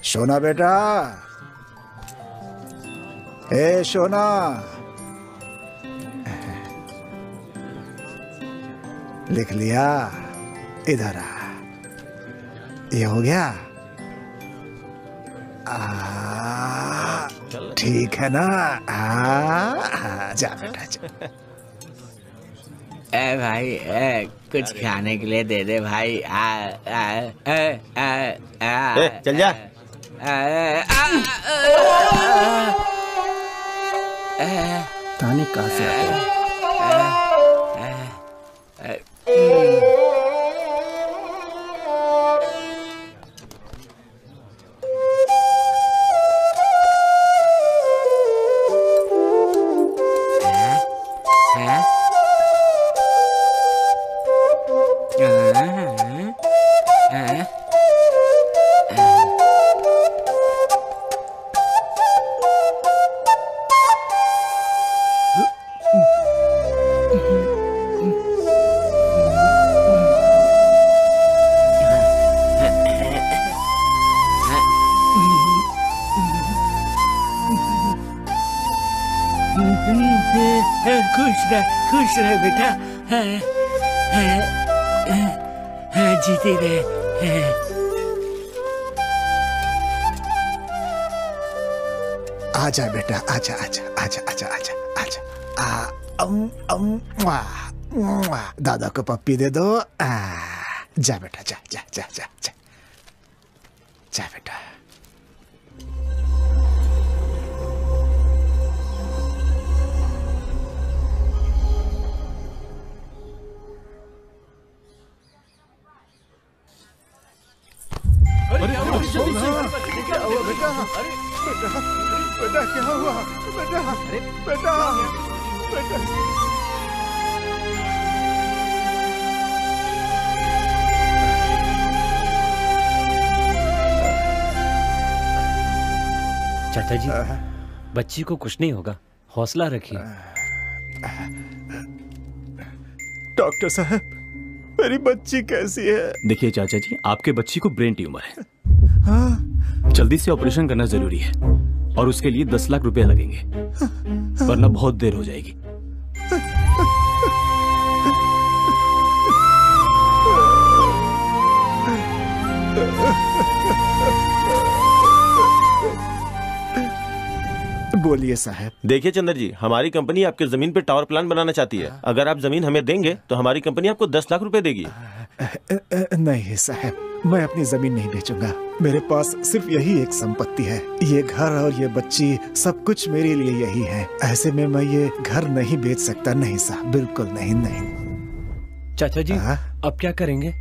सोना बेटा, ए सोना, लिख लिया? इधर आ, ये हो गया? ठीक है ना? जा बेटा जा। ए भाई, कुछ खाने के लिए दे दे भाई। चल जा। ताने कहाँ से आते हैं? खुश रहे बेटा, जीते रहे। आजा बेटा, आजा आजा आजा आजा आजा आजा। दादा को पप्पी दे दो। जा बेटा, जा जा जा जा जा, जा बेटा। बेटा क्या हुआ? बेटा बेटा बेटा चाचा जी, बच्ची को कुछ नहीं होगा, हौसला रखिए। डॉक्टर साहब, मेरी बच्ची कैसी है? देखिए चाचा जी, आपके बच्ची को ब्रेन ट्यूमर है। जल्दी से ऑपरेशन करना जरूरी है और उसके लिए 10 लाख रुपए लगेंगे, वरना बहुत देर हो जाएगी। बोलिए साहब। देखिए चंद्र जी, हमारी कंपनी आपके जमीन पे टावर प्लांट बनाना चाहती है। अगर आप जमीन हमें देंगे तो हमारी कंपनी आपको 10 लाख रुपए देगी। नहीं साहब, मैं अपनी जमीन नहीं बेचूंगा। मेरे पास सिर्फ यही एक संपत्ति है, ये घर और ये बच्ची, सब कुछ मेरे लिए यही है। ऐसे में मैं ये घर नहीं बेच सकता। नहीं साहब, बिल्कुल नहीं। नहीं चाचा जी, अब क्या करेंगे?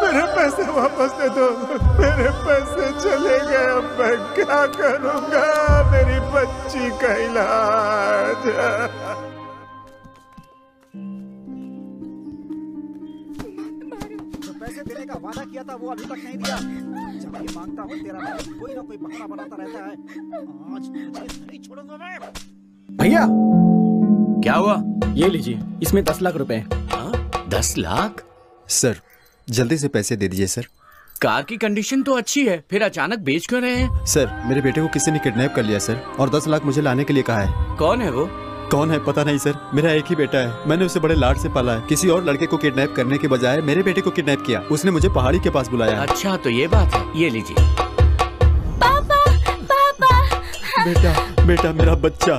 मेरे पैसे वापस दे दो। मेरे पैसे चले गए, अब मैं क्या करूंगा? मेरी बच्ची का इलाज। जो पैसे देने का वादा किया था वो अभी तक नहीं दिया। जब ये मांगता हूँ तेरा भाई कोई ना कोई बहाना बनाता रहता है। आज तुझे नहीं छोड़ूंगा मैं। भैया, क्या हुआ? ये लीजिए, इसमें 10 लाख रुपए। हाँ? 10 लाख? सर जल्दी से पैसे दे दीजिए सर। कार की कंडीशन तो अच्छी है, फिर अचानक बेच क्यों रहे हैं? सर मेरे बेटे को किसी ने किडनैप कर लिया सर, और 10 लाख मुझे लाने के लिए कहा है। कौन है वो? कौन है पता नहीं सर, मेरा एक ही बेटा है, मैंने उसे बड़े लाड से पाला है। किसी और लड़के को किडनैप करने के बजाय मेरे बेटे को किडनैप किया। उसने मुझे पहाड़ी के पास बुलाया। अच्छा तो ये बात है, ये लीजिए। पापा पापा। बेटा बेटा मेरा बच्चा,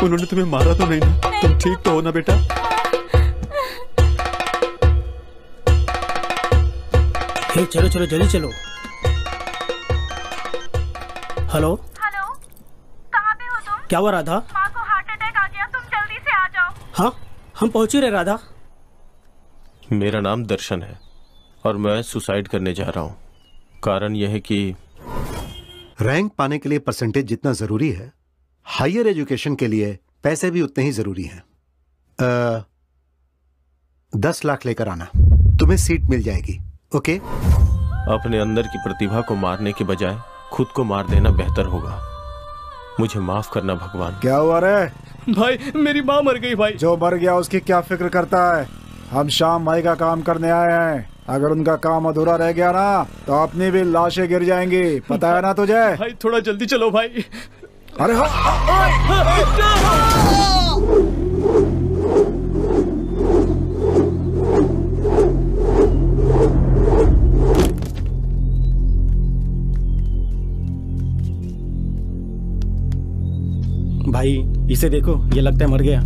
उन्होंने तुम्हें मारा तो नहीं ना? तुम ठीक तो हो ना बेटा? चलो चलो जल्दी चलो। हेलो हेलो, कहाँ पे हो तुम? क्या हुआ राधा? माँ को हार्ट अटैक आ गया, तुम जल्दी से आ जाओ। हाँ हम पहुंच ही रहे राधा। मेरा नाम दर्शन है और मैं सुसाइड करने जा रहा हूँ। कारण यह है कि रैंक पाने के लिए परसेंटेज जितना जरूरी है, हायर एजुकेशन के लिए पैसे भी उतने ही जरूरी हैं। 10 लाख लेकर आना, तुम्हें सीट मिल जाएगी। ओके? अपने अंदर की प्रतिभा को मारने के बजाय खुद को मार देना बेहतर होगा। मुझे माफ करना भगवान। क्या हुआ रे? भाई मेरी माँ मर गई भाई। जो मर गया उसकी क्या फिक्र करता है? हम श्याम भाई का काम करने आए हैं। अगर उनका काम अधूरा रह गया ना तो अपनी भी लाशें गिर जाएंगी, पता है ना तुझे? भाई थोड़ा जल्दी चलो भाई। अरे भाई इसे देखो, ये लगता है मर गया।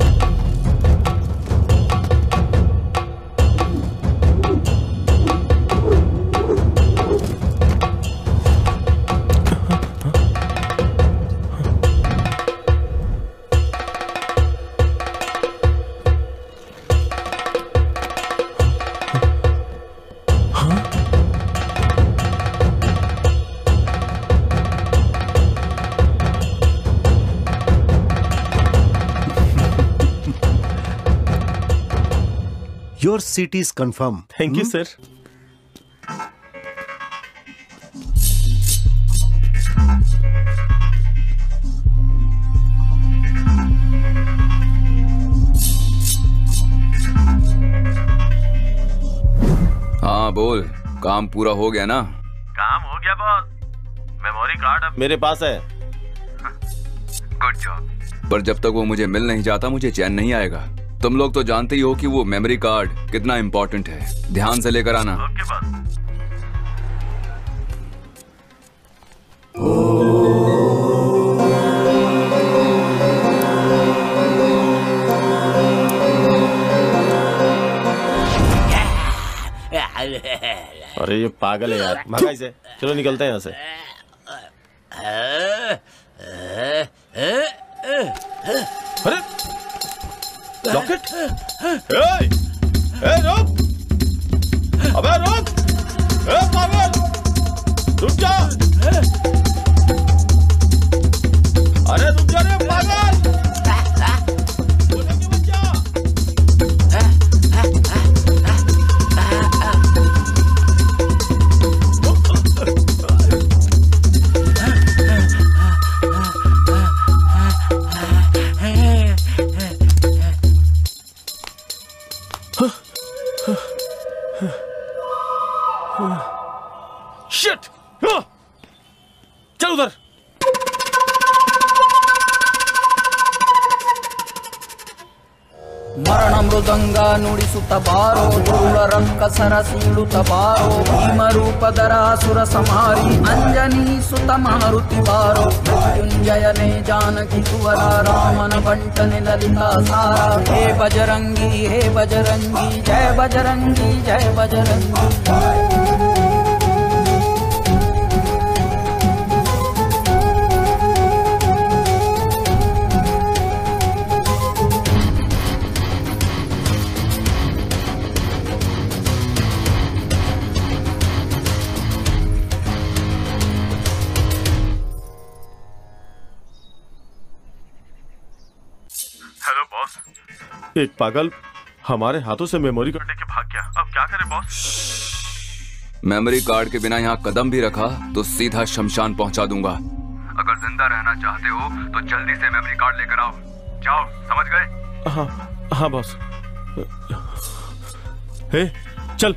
Your seat is confirmed. Thank you sir. हाँ बोल, काम पूरा हो गया ना? काम हो गया बॉस, मेमोरी कार्ड अब मेरे पास है। Good job. पर जब तक वो मुझे मिल नहीं जाता मुझे चैन नहीं आएगा। तुम लोग तो जानते ही हो कि वो मेमोरी कार्ड कितना इम्पोर्टेंट है। ध्यान से लेकर आना। Okay boss. अरे ये पागल है यार, भागा इसे। चलो निकलते हैं यहाँ से। अरे लॉकेट! रुक! अबे रुक! पागल! रुक जा! अरे रुक जा रे पागल! शिट! चल उधर। मरण मृदंगा नुडिसुत बारो ಧೂಳ ರಕ್ಕಸರ ಸೀಳುತ್ತ ಬಾರೋ ಭೀಮರೂಪಧರಾಸುರ ಸಂಹಾರಿ ಅಂಜನಿ ಸುತ ಮಾರುತಿ ಬಾರೋ ಮೃತ್ಯುಂಜಯನೇ ಜಾನಕಿ ಸುವರ ರಾಮನ ಬಂಟನೆ ಲಲಿತಾ ಸಾರ ಹೇ ಬಜರಂಗಿ ಜಯ ಬಜರಂಗಿ ಜಯ ಬಜರಂಗಿ। हेलो बॉस, एक पागल हमारे हाथों से मेमोरी कार्ड लेके भाग गया। अब क्या करें बॉस? मेमोरी कार्ड के बिना यहाँ कदम भी रखा तो सीधा शमशान पहुँचा दूंगा। अगर जिंदा रहना चाहते हो तो जल्दी से मेमोरी कार्ड लेकर आओ। जाओ, समझ गए? हाँ हाँ बॉस। ए, चल।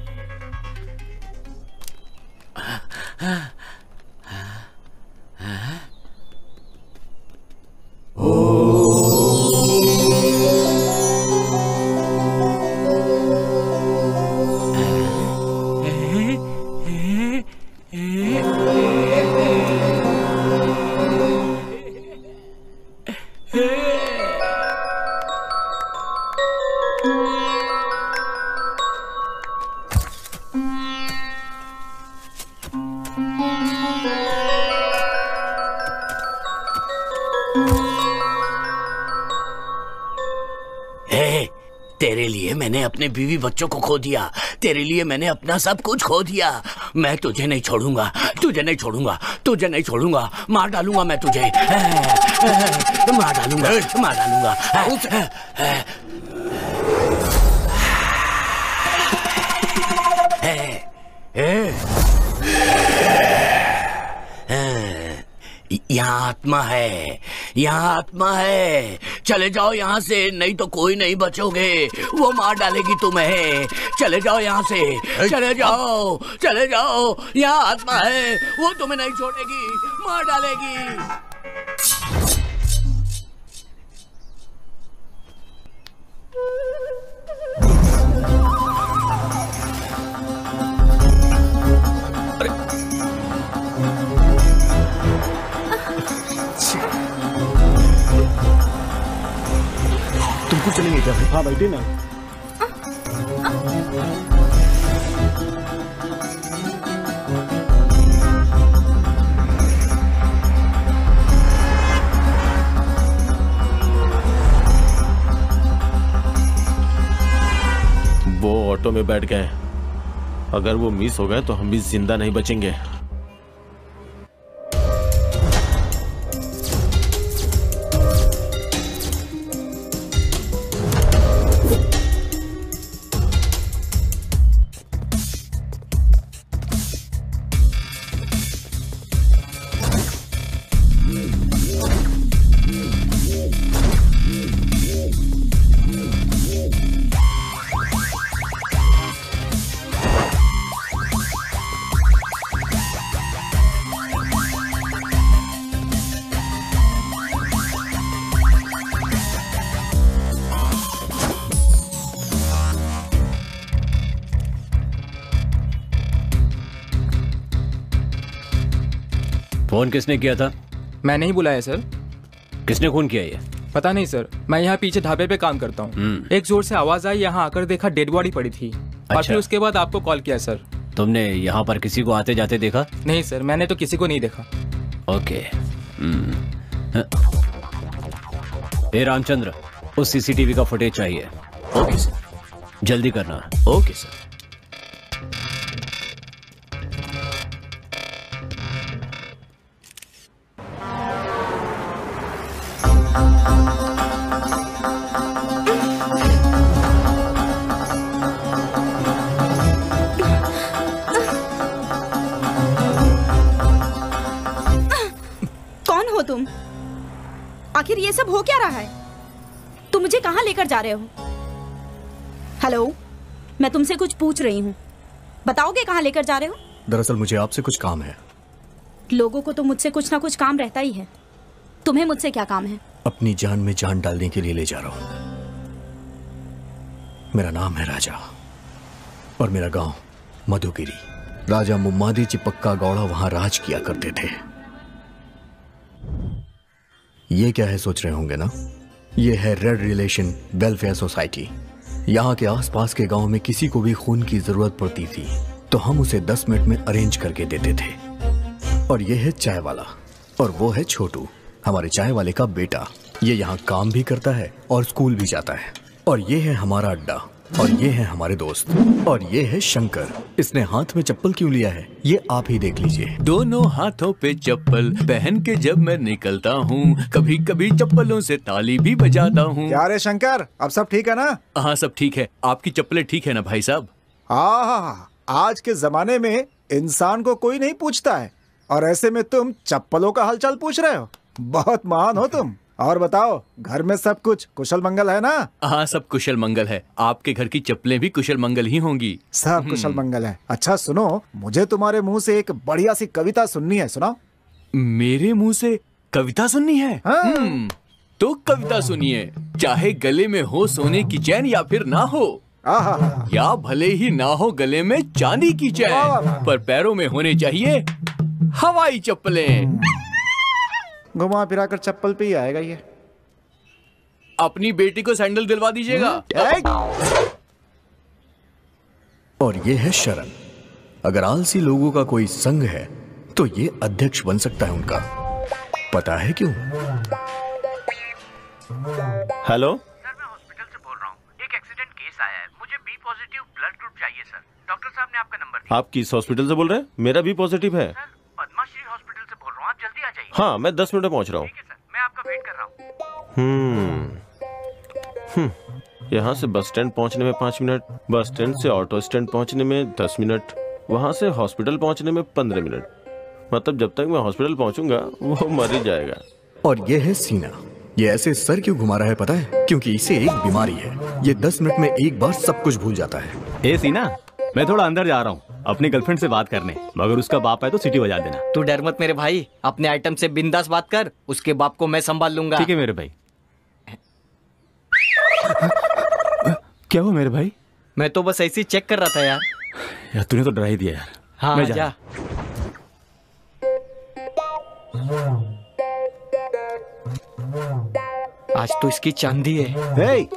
तेरे लिए मैंने अपने बीवी बच्चों को खो दिया, तेरे लिए मैंने अपना सब कुछ खो दिया। मैं तुझे नहीं छोड़ूंगा, तुझे नहीं छोड़ूंगा, तुझे नहीं छोड़ूंगा। मार डालूंगा मैं तुझे, मार डालूंगा, मार डालूंगा। यहाँ आत्मा है, यहाँ आत्मा है। चले जाओ यहाँ से, नहीं तो कोई नहीं बचोगे। वो मार डालेगी तुम्हें। चले जाओ यहाँ से, चले जाओ, चले जाओ। यहाँ आत्मा है, वो तुम्हें नहीं छोड़ेगी, मार डालेगी। तुमको चलेंगे क्या? हाँ बैठे ना। वो ऑटो में बैठ गए, अगर वो मिस हो गए तो हम भी जिंदा नहीं बचेंगे। फोन किसने किया था? मैंने ही बुलाया सर। किसने खून किया ये? पता नहीं सर, मैं यहाँ पीछे ढाबे पे काम करता हूँ। एक जोर से आवाज आई, यहाँ आकर देखा डेड बॉडी पड़ी थी। और फिर उसके बाद आपको कॉल किया सर। तुमने यहाँ पर किसी को आते जाते देखा? नहीं सर, मैंने तो किसी को नहीं देखा। ओके। ए रामचंद्र, उस सीसीटीवी का फुटेज चाहिए। Okay sir. जल्दी करना। Okay sir. तुम आखिर ये सब हो क्या रहा है? तुम मुझे कहां लेकर जा रहे हो? हेलो, मैं तुमसे कुछ पूछ रही हूँ, बताओगे कहां लेकर जा रहे हो? दरअसल मुझे आपसे कुछ काम है। लोगों को तो मुझसे कुछ ना कुछ काम रहता ही है, तुम्हें मुझसे क्या काम है? अपनी जान में जान डालने के लिए ले जा रहा हूं। मेरा नाम है राजा और मेरा गांव मधुगिरी। राजा मुम्मादी चिपक्का गौड़ा वहां राज किया करते थे। ये क्या है सोच रहे होंगे ना? ये है रेड रिलेशन वेलफेयर सोसाइटी। यहाँ के आसपास के गांव में किसी को भी खून की जरूरत पड़ती थी तो हम उसे 10 मिनट में अरेंज करके देते थे। और ये है चाय वाला और वो है छोटू, हमारे चाय वाले का बेटा। ये यहाँ काम भी करता है और स्कूल भी जाता है। और ये है हमारा अड्डा और ये है हमारे दोस्त और ये है शंकर। इसने हाथ में चप्पल क्यों लिया है ये आप ही देख लीजिए। दोनों हाथों पे चप्पल पहन के जब मैं निकलता हूँ, कभी कभी चप्पलों से ताली भी बजाता हूँ। क्या रे शंकर, अब सब ठीक है ना? हाँ सब ठीक है। आपकी चप्पलें ठीक है ना भाई साहब? हाँ, आज के जमाने में इंसान को कोई नहीं पूछता है और ऐसे में तुम चप्पलों का हालचाल पूछ रहे हो। बहुत महान हो तुम। और बताओ, घर में सब कुछ कुशल मंगल है ना? हाँ, सब कुशल मंगल है। आपके घर की चप्पलें भी कुशल मंगल ही होंगी। सब कुशल मंगल है। अच्छा सुनो, मुझे तुम्हारे मुंह से एक बढ़िया सी कविता सुननी है, सुनाओ। मेरे मुंह से कविता सुननी है? हाँ। तो कविता सुनिए। चाहे गले में हो सोने की चैन या फिर ना हो, या भले ही ना हो गले में चांदी की चैन, पर पैरों में होने चाहिए हवाई चप्पलें। घुमा फिरा कर चप्पल पे ही आएगा ये। अपनी बेटी को सैंडल दिलवा दीजिएगा। और ये है शरण। अगर आलसी लोगों का कोई संघ है तो ये अध्यक्ष बन सकता है उनका। पता है क्यों? हेलो सर, मैं हॉस्पिटल से बोल रहा हूँ। एक एक्सीडेंट केस आया है, मुझे बी पॉजिटिव ब्लड ग्रुप चाहिए सर। डॉक्टर साहब ने आपका नंबर दिया। आप किस हॉस्पिटल से बोल रहे हैं? मेरा भी पॉजिटिव है। सर, पद्माश्री हॉस्पिटल से बोल रहा हूँ, आप जल्दी आ जाइए। हाँ, मैं 10 मिनट में पहुंच रहा हूँ। ठीक है सर, मैं आपका वेट कर रहा हूँ। यहाँ से बस स्टैंड पहुँचने में 5 मिनट, बस स्टैंड से ऑटो स्टैंड पहुँचने में 10 मिनट, वहाँ से हॉस्पिटल पहुँचने में 15 मिनट। मतलब जब तक मैं हॉस्पिटल पहुँचूंगा वो मर ही जाएगा। और ये है सीना। ये ऐसे सर क्यों घुमा रहा है पता है? क्योंकि इसे एक बीमारी है। ये 10 मिनट में एक बार सब कुछ भूल जाता है। ए सीना, मैं थोड़ा अंदर जा रहा हूँ अपनी गर्लफ्रेंड से बात करने, मगर उसका बाप है तो सीटी बजा देना। तू डर मत मेरे भाई, अपने आइटम से बिंदास बात कर, उसके बाप को मैं संभाल लूंगा। ठीक है मेरे भाई। क्या हुआ मेरे भाई? मैं तो बस ऐसे ही चेक कर रहा था यार। यार तूने तो डरा ही दिया यार। हाँ, मैं जा। आज तो इसकी चांदी है। हे!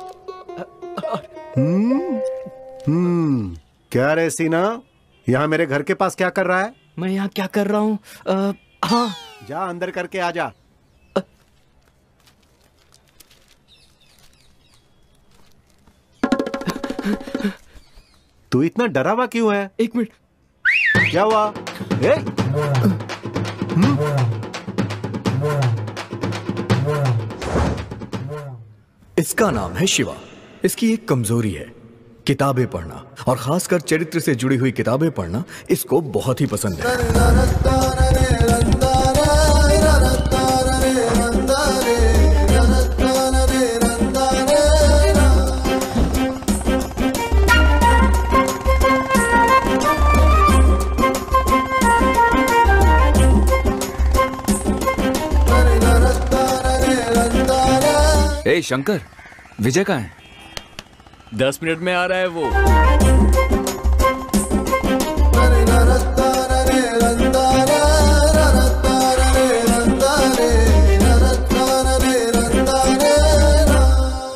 क्या रे सीना, यहाँ मेरे घर के पास क्या कर रहा है? मैं यहाँ क्या कर रहा हूँ? हाँ, जा अंदर करके आ जा। तू इतना डरा हुआ क्यों है? एक मिनट, क्या हुआ? हे! इसका नाम है शिवा। इसकी एक कमजोरी है, किताबें पढ़ना, और खासकर चरित्र से जुड़ी हुई किताबें पढ़ना इसको बहुत ही पसंद है। ए शंकर, विजय कहाँ है? 10 मिनट में आ रहा है वो।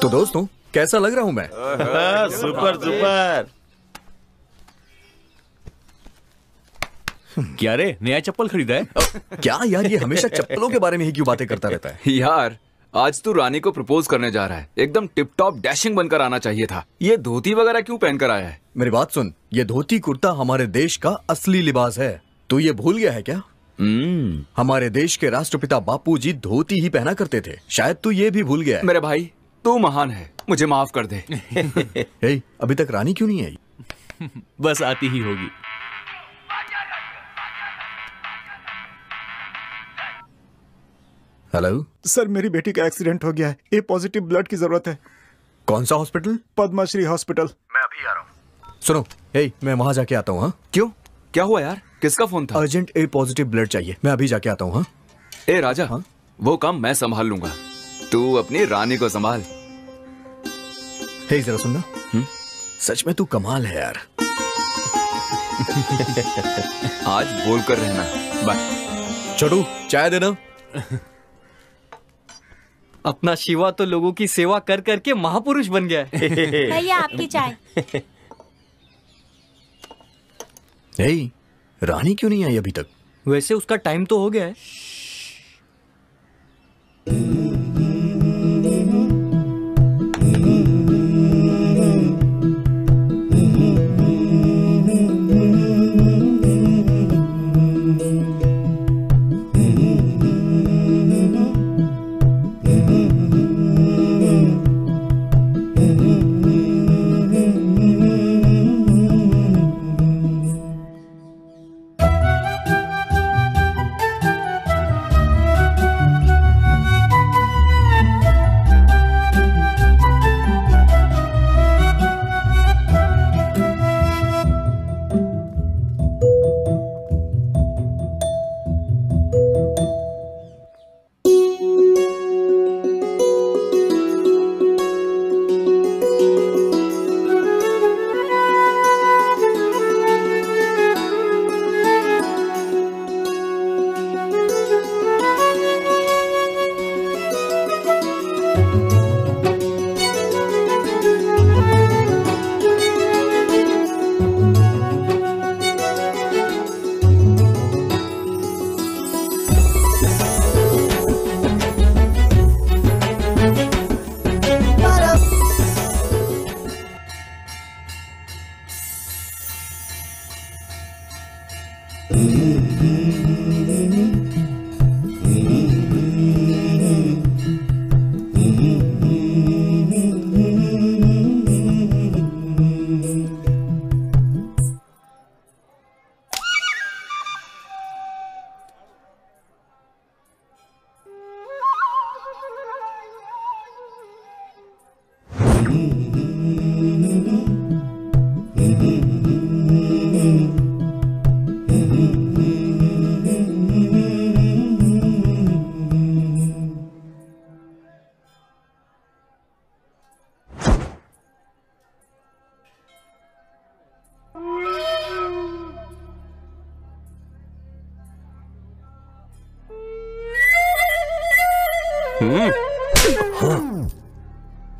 तो दोस्तों, कैसा लग रहा हूं मैं? Super super. क्या रे, नया चप्पल खरीदा है? क्या यार, ये हमेशा चप्पलों के बारे में ही क्यों बातें करता रहता है? यार आज तू रानी को प्रपोज करने जा रहा है, एकदम टिप टॉप डैशिंग बनकर आना चाहिए था। ये धोती वगैरह क्यों पहन कर आया है? मेरी बात सुन, ये धोती कुर्ता हमारे देश का असली लिबास है। तू ये भूल गया है क्या? हमारे देश के राष्ट्रपिता बापू जी धोती ही पहना करते थे। शायद तू ये भी भूल गया है। मेरे भाई, तू महान है, मुझे माफ कर दे। हे, अभी तक रानी क्यों नहीं आई? बस आती ही होगी। हेलो सर, मेरी बेटी का एक्सीडेंट हो गया है। ए पॉजिटिव ब्लड की जरूरत है। कौन सा हॉस्पिटल? पद्माश्री हॉस्पिटल। मैं अभी आ रहा हूँ। सुनो, हे, मैं वहां जाके आता हूँ। हाँ, क्यों, क्या हुआ यार? किसका फोन था? अर्जेंट ए पॉजिटिव ब्लड चाहिए। मैं अभी जाके आता हूँ। हाँ, ए राजा, हाँ? वो काम मैं संभाल लूंगा, तू अपनी रानी को संभाल। हे, जरा सुनना। सच में तू कमाल है यार। आज बोल कर रहना। बाय। छोटू, चाय देना। अपना शिवा तो लोगों की सेवा कर करके महापुरुष बन गया है। भैया आपकी चाय। हे, रानी क्यों नहीं आई अभी तक? वैसे उसका टाइम तो हो गया है।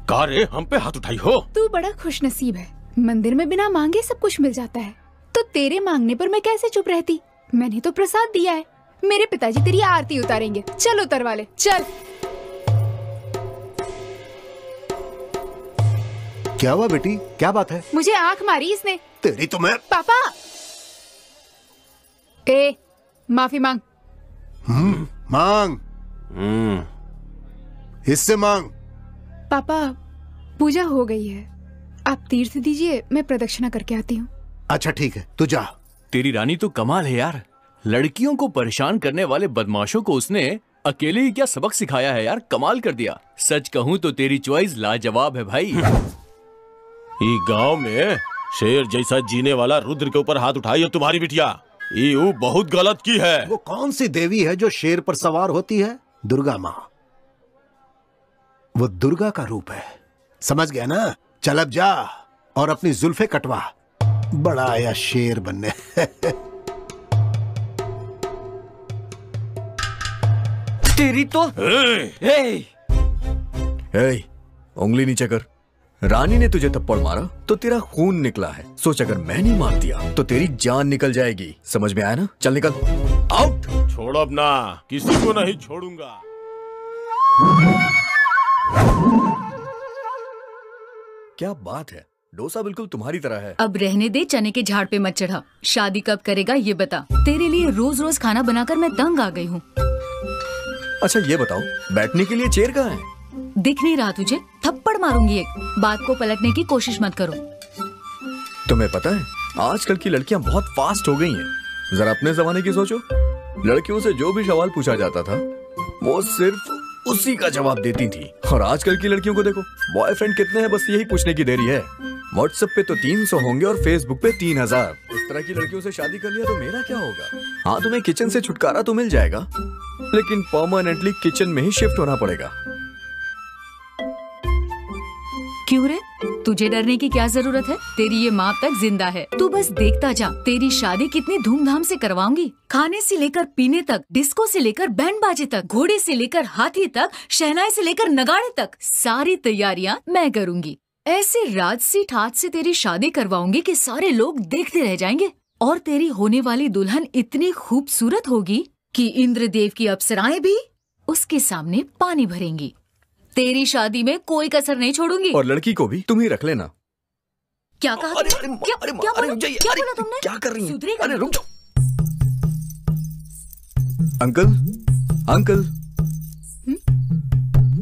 का रे हम पे हाथ उठाई हो? तू बड़ा खुशनसीब है, मंदिर में बिना मांगे सब कुछ मिल जाता है, तो तेरे मांगने पर मैं कैसे चुप रहती? मैंने तो प्रसाद दिया है, मेरे पिताजी तेरी आरती उतारेंगे। चल उतरवा ले, चल। क्या हुआ बेटी, क्या बात है? मुझे आंख मारी इसने। तेरी तो मैं। पापा माफी मांग। मांग। इससे मांग। पापा पूजा हो गई है, आप तीर्थ दीजिए, मैं प्रदक्षिणा करके आती हूँ। अच्छा ठीक है, तू जा। तेरी रानी तो कमाल है यार, लड़कियों को परेशान करने वाले बदमाशों को उसने अकेले ही क्या सबक सिखाया है यार, कमाल कर दिया। सच कहूँ तो तेरी चॉइस लाजवाब है भाई। ये गांव में शेर जैसा जीने वाला रुद्र के ऊपर हाथ उठाई है तुम्हारी बिटिया, ये बहुत गलत की है। वो कौन सी देवी है जो शेर पर सवार होती है? दुर्गा माँ। वो दुर्गा का रूप है, समझ गया ना? चल अब जा और अपनी जुल्फे कटवा, बड़ा आया शेर बनने। तेरी तो उंगली नीचे कर। रानी ने तुझे थप्पड़ मारा तो तेरा खून निकला है, सोच अगर मैं नहीं मार दिया तो तेरी जान निकल जाएगी, समझ में आया ना? चल निकल, आउट। छोड़ अब ना, किसी को नहीं छोड़ूंगा। क्या बात है, डोसा बिल्कुल तुम्हारी तरह है। अब रहने दे, चने के झाड़ पे मत चढ़ा। शादी कब करेगा ये बता, तेरे लिए रोज रोज खाना बनाकर मैं तंग आ गई हूँ। अच्छा ये बताओ, बैठने के लिए चेयर कहाँ है? दिख नहीं रहा तुझे? थप्पड़ मारूंगी एक। बात को पलटने की कोशिश मत करो। तुम्हें पता है आजकल की लड़कियां बहुत फास्ट हो गई हैं। जरा अपने जमाने की सोचो, लड़कियों से जो भी सवाल पूछा जाता था वो सिर्फ उसी का जवाब देती थी। और आजकल की लड़कियों को देखो, बॉयफ्रेंड कितने हैं बस यही पूछने की देरी है। व्हाट्सएप पे तो 300 होंगे और फेसबुक पे 3000। इस तरह की लड़कियों से शादी कर लिया तो मेरा क्या होगा? हाँ, तुम्हें किचन से छुटकारा तो मिल जाएगा, लेकिन परमानेंटली किचन में ही शिफ्ट होना पड़ेगा। क्यों रे, तुझे डरने की क्या जरूरत है? तेरी ये माँ तक जिंदा है, तू बस देखता जा। तेरी शादी कितनी धूमधाम से करवाऊंगी, खाने से लेकर पीने तक, डिस्को से लेकर बैंड बाजे तक, घोड़े से लेकर हाथी तक, शहनाई से लेकर नगाड़े तक, सारी तैयारियां मैं करूंगी। ऐसे राजसी ठाट से तेरी शादी करवाऊंगी कि सारे लोग देखते रह जाएंगे। और तेरी होने वाली दुल्हन इतनी खूबसूरत होगी कि इंद्रदेव की अप्सराएं भी उसके सामने पानी भरेंगी। तेरी शादी में कोई कसर नहीं छोड़ूंगी। और लड़की को भी तुम ही रख लेना। क्या कहा? क्या बोला तुमने? क्या कर रही है? अरे रुक जाओ। Uncle, uncle.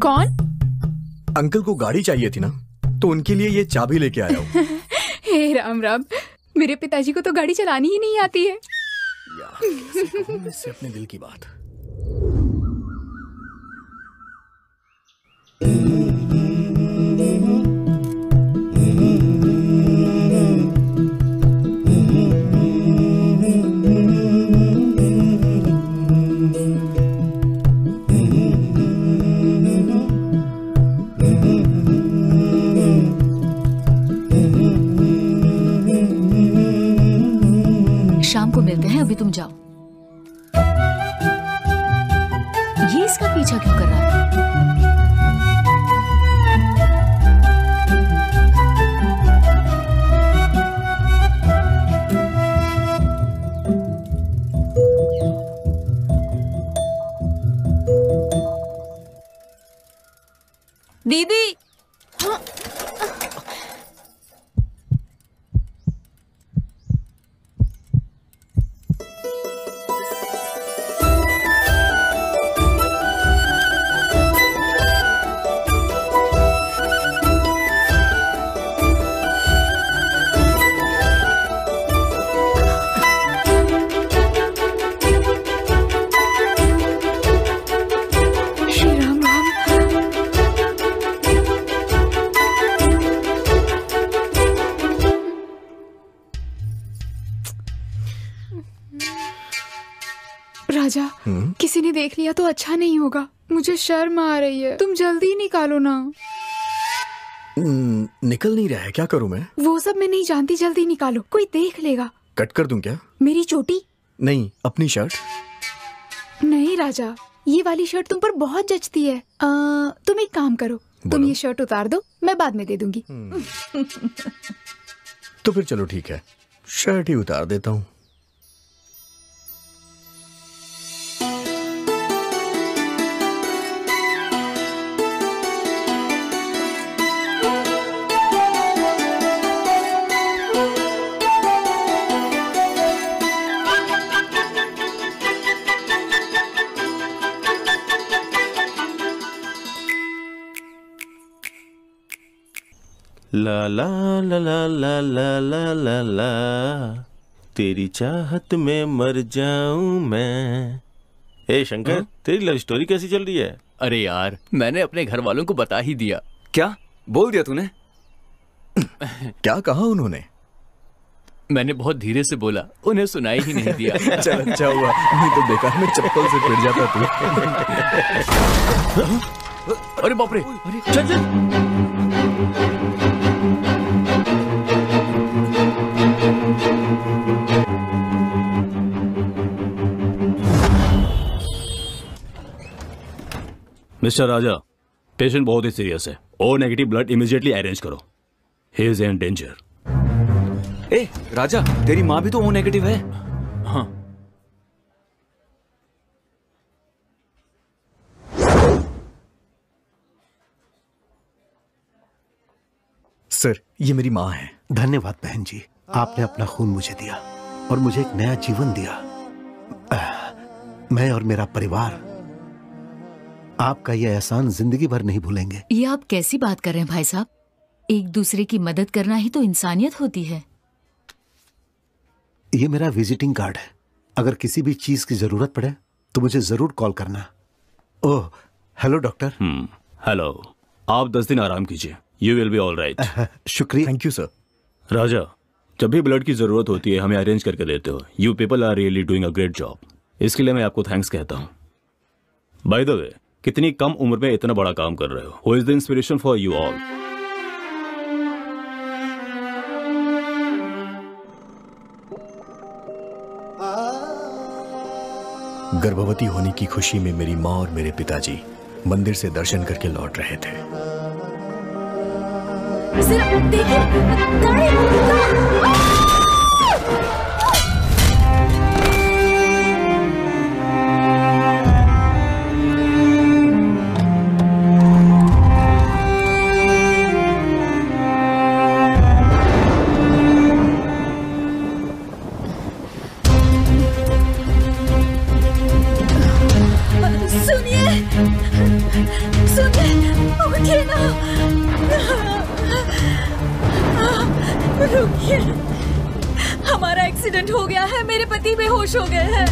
कौन? अंकल को गाड़ी चाहिए थी ना, तो उनके लिए ये चाबी लेके आया हूँ। हे राम राम, मेरे पिताजी को तो गाड़ी चलानी ही नहीं आती है। कैसे कहूं मैं इससे अपने दिल की बात। शाम को मिलते हैं, अभी तुम जाओ। ये इसका पीछा क्यों कर रहा है? दीदी, हाँ। राजा, किसी ने देख लिया तो अच्छा नहीं होगा, मुझे शर्म आ रही है, तुम जल्दी निकालो ना। निकल नहीं रहा है, क्या करूं मैं? वो सब मैं नहीं जानती, जल्दी निकालो, कोई देख लेगा। कट कर दूं क्या? मेरी चोटी? नहीं, अपनी शर्ट। नहीं राजा, ये वाली शर्ट तुम पर बहुत जचती है। तुम एक काम करो, तुम ये शर्ट उतार दो, मैं बाद में दे दूंगी। तो फिर चलो ठीक है, शर्ट ही उतार देता हूँ। ला ला ला ला ला ला ला ला ला, तेरी चाहत में मर जाऊं मैं। ए शंकर, तेरी लव स्टोरी कैसी चल रही है? अरे यार, मैंने अपने घर वालों को बता ही दिया। क्या बोल दिया तूने? क्या कहा उन्होंने? मैंने बहुत धीरे से बोला, उन्हें सुनाई ही नहीं दिया। चल अच्छा हुआ, नहीं तो बेकार में चप्पल से पिट जाता तू। अरे बाप रे, चल चल। मिस्टर राजा, पेशेंट बहुत ही सीरियस है। O negative blood immediately arrange करो। He is in danger. ए राजा, तेरी माँ भी तो ओ नेगेटिव है। हाँ। सर, ये मेरी माँ है। धन्यवाद बहन जी, आपने अपना खून मुझे दिया और मुझे एक नया जीवन दिया। मैं और मेरा परिवार आपका यह एहसान जिंदगी भर नहीं भूलेंगे। ये आप कैसी बात कर रहे हैं भाई साहब? एक दूसरे की मदद करना ही तो इंसानियत होती है। ये मेरा विजिटिंग कार्ड है, अगर किसी भी चीज की जरूरत पड़े तो मुझे जरूर कॉल करना। Oh hello doctor. हेलो, आप 10 दिन आराम कीजिए, you will be all right. शुक्रिया। Thank you sir. राजा, जब भी ब्लड की जरूरत होती है हमें अरेंज करके देते हो। You people are really doing a great job. इसके लिए मैं आपको थैंक्स कहता हूँ। बाय द वे, कितनी कम उम्र में इतना बड़ा काम कर रहे हो। Who is the inspiration for you all? गर्भवती होने की खुशी में मेरी माँ और मेरे पिताजी मंदिर से दर्शन करके लौट रहे थे। रुकिए, हमारा एक्सीडेंट हो गया है, मेरे पति बेहोश हो गए हैं।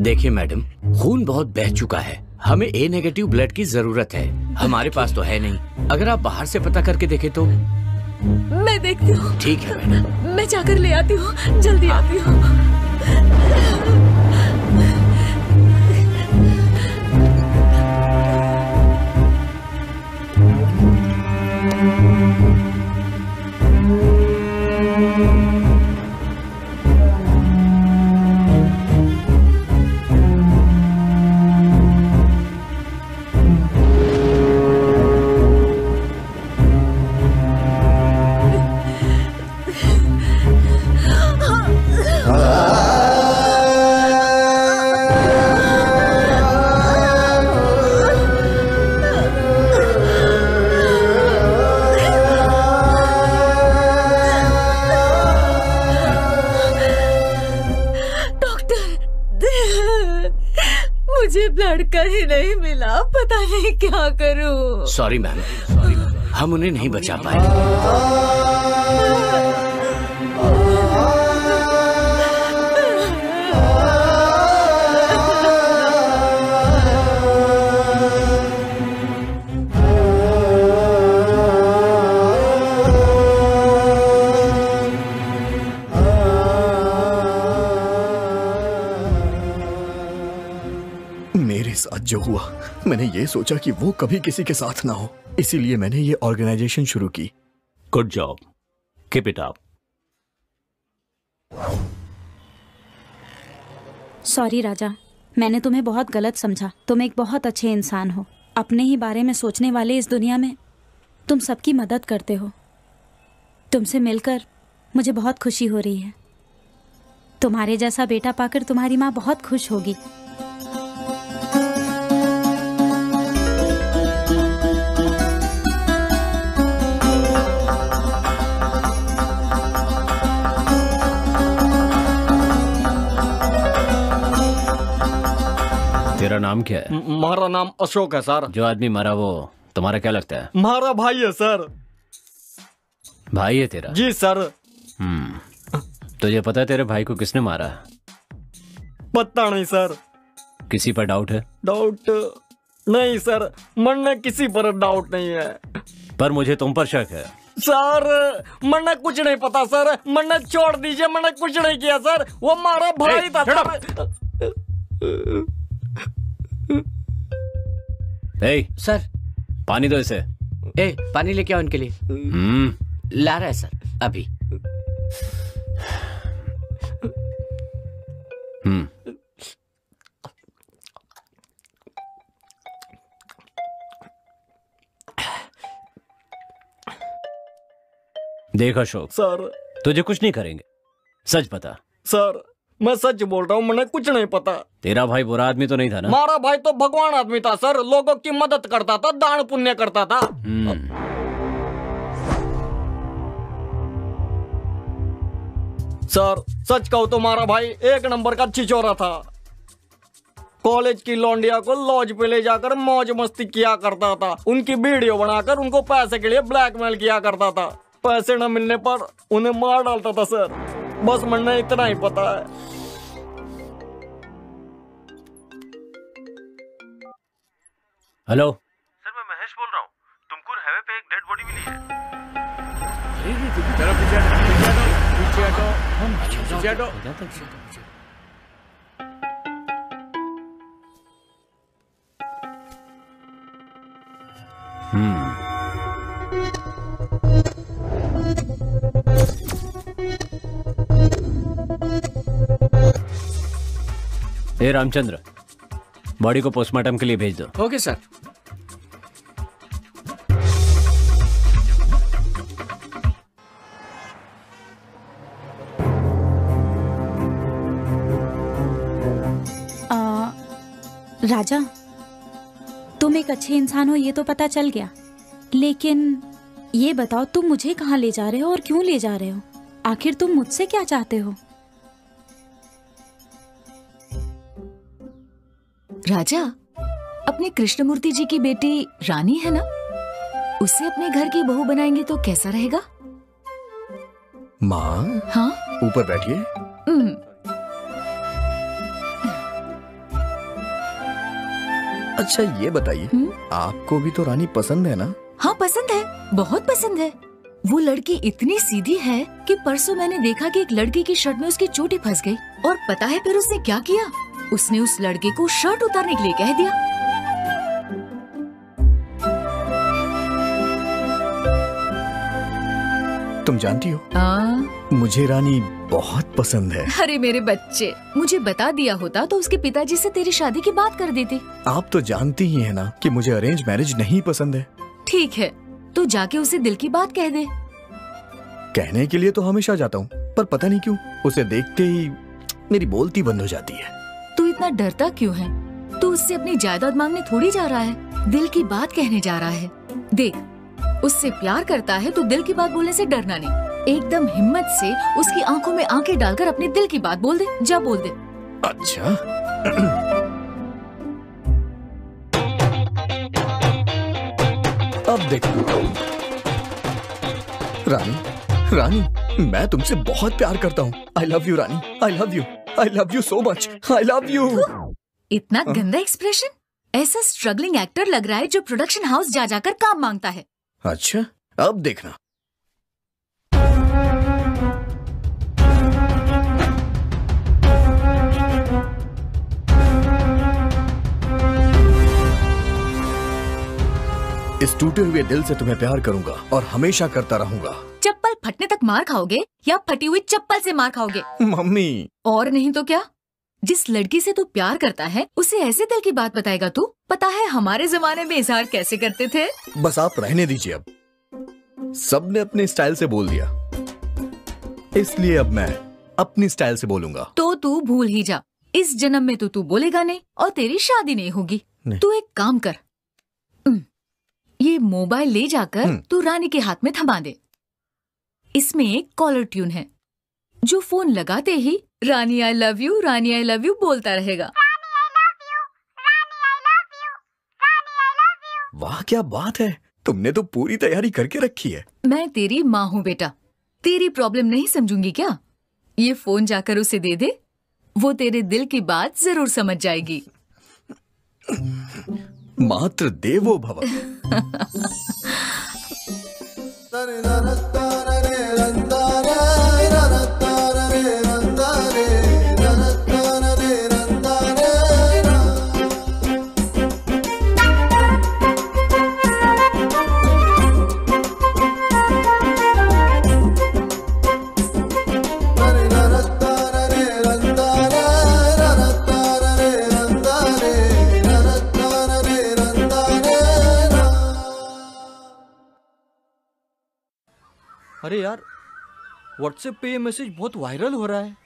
देखिए मैडम, खून बहुत बह चुका है, हमें ए नेगेटिव ब्लड की जरूरत है। हमारे पास तो है नहीं, अगर आप बाहर से पता करके देखें तो। मैं देखती हूँ। ठीक है मैडम। मैं जाकर ले आती हूँ, जल्दी आती हूँ। कहीं नहीं मिला, पता नहीं क्या करूं। सॉरी मैम, सॉरी मैम, हम उन्हें नहीं बचा पाए। जो हुआ, मैंने ये सोचा कि वो कभी किसी के साथ ना हो, इसीलिए मैंने ये ऑर्गेनाइजेशन शुरू की। Good job, keep it up. Sorry Raja, मैंने तुम्हें बहुत गलत समझा। तुम एक बहुत अच्छे इंसान हो। अपने ही बारे में सोचने वाले इस दुनिया में तुम सबकी मदद करते हो। तुमसे मिलकर मुझे बहुत खुशी हो रही है। तुम्हारे जैसा बेटा पाकर तुम्हारी माँ बहुत खुश होगी। तेरा नाम क्या है? हमारा नाम अशोक है सर। जो आदमी मरा वो तुम्हारा क्या लगता है? हमारा भाई है सर। भाई है तेरा? जी सर। तुझे पता है तेरे भाई को किसने मारा? पता नहीं सर। किसी पर डाउट है? डाउट नहीं सर, मन में किसी पर डाउट नहीं है। पर मुझे तुम पर शक है। सर मैंने कुछ नहीं पता सर, मैंने छोड़ दीजिए, मैंने कुछ नहीं किया सर। वो हमारा भाई था सर। पानी दो इसे। पानी लेके आओ इनके लिए। ला रहा है सर अभी। देख अशोक सर, तुझे कुछ नहीं करेंगे, सच बता। सर मैं सच बोल रहा हूँ, मैंने कुछ नहीं पता। तेरा भाई बुरा आदमी तो नहीं था ना? हमारा भाई तो भगवान आदमी था सर, लोगों की मदद करता था, दान पुण्य करता था। सर सच कहूँ तो हमारा भाई एक नंबर का छिछोरा था। कॉलेज की लौंडिया को लॉज पे ले जाकर मौज मस्ती किया करता था, उनकी वीडियो बनाकर उनको पैसे के लिए ब्लैकमेल किया करता था। पैसे न मिलने पर उन्हें मार डालता था सर। बस मैंने इतना ही पता है। हेलो सर, मैं महेश बोल रहा हूँ। तुमकुर हाईवे पे एक डेड बॉडी मिली है। ए रामचंद्र, बॉडी को पोस्टमार्टम के लिए भेज दो। Okay sir. राजा, तुम एक अच्छे इंसान हो ये तो पता चल गया, लेकिन ये बताओ तुम मुझे कहाँ ले जा रहे हो और क्यों ले जा रहे हो? आखिर तुम मुझसे क्या चाहते हो? राजा, अपने कृष्णमूर्ति जी की बेटी रानी है ना, उसे अपने घर की बहू बनाएंगे तो कैसा रहेगा? माँ, हाँ ऊपर बैठिए। अच्छा ये बताइए, आपको भी तो रानी पसंद है ना? हाँ पसंद है, बहुत पसंद है। वो लड़की इतनी सीधी है कि परसों मैंने देखा कि एक लड़की की शर्ट में उसकी चोटी फंस गई, और पता है फिर उसने क्या किया? उसने उस लड़के को शर्ट उतारने के लिए कह दिया। तुम जानती हो, मुझे रानी बहुत पसंद है। अरे मेरे बच्चे, मुझे बता दिया होता तो उसके पिताजी से तेरी शादी की बात कर देती। आप तो जानती ही है ना कि मुझे अरेंज मैरिज नहीं पसंद है। ठीक है, तो जाके उसे दिल की बात कह दे। कहने के लिए तो हमेशा जाता हूँ, पर पता नहीं क्यों उसे देखते ही मेरी बोलती बंद हो जाती है। तू इतना डरता क्यों है? तू उससे अपनी जायदाद मांगने थोड़ी जा रहा है, दिल की बात कहने जा रहा है। देख, उससे प्यार करता है तो दिल की बात बोलने से डरना नहीं। एकदम हिम्मत से उसकी आंखों में आंखें डालकर अपने दिल की बात बोल दे। जा बोल दे। अच्छा अब देखो रानी, रानी मैं तुमसे बहुत प्यार करता हूँ। आई love you Rani, I love you, I love you so much, I love you. इतना गंदा एक्सप्रेशन, ऐसा स्ट्रगलिंग एक्टर लग रहा है जो प्रोडक्शन हाउस जा जाकर काम मांगता है। अच्छा अब देखना। इस टूटे हुए दिल से तुम्हें प्यार करूंगा और हमेशा करता रहूंगा। चप्पल फटने तक मार खाओगे या फटी हुई चप्पल से मार खाओगे? मम्मी। और नहीं तो क्या, जिस लड़की से तू प्यार करता है उसे ऐसे दिल की बात बताएगा तू? पता है हमारे जमाने में इजहार कैसे करते थे? बस आप रहने दीजिए, अब सबने अपने स्टाइल से बोल दिया, इसलिए अब मैं अपनी स्टाइल से बोलूंगा। तो तू भूल ही जा, इस जन्म में तो तू बोलेगा नहीं और तेरी शादी नहीं होगी। तू एक काम कर, ये मोबाइल ले जाकर तू रानी के हाथ में थमा दे। इसमें एक कॉलर ट्यून है जो फोन लगाते ही Rani I love you, Rani I love you बोलता रहेगा। वाह क्या बात है, तुमने तो पूरी तैयारी करके रखी है। मैं तेरी माँ हूँ बेटा, तेरी प्रॉब्लम नहीं समझूंगी क्या? ये फोन जाकर उसे दे दे, वो तेरे दिल की बात जरूर समझ जाएगी। मात्र देवो भव। अरे यार, व्हाट्सएप पे ये मैसेज बहुत वायरल हो रहा है।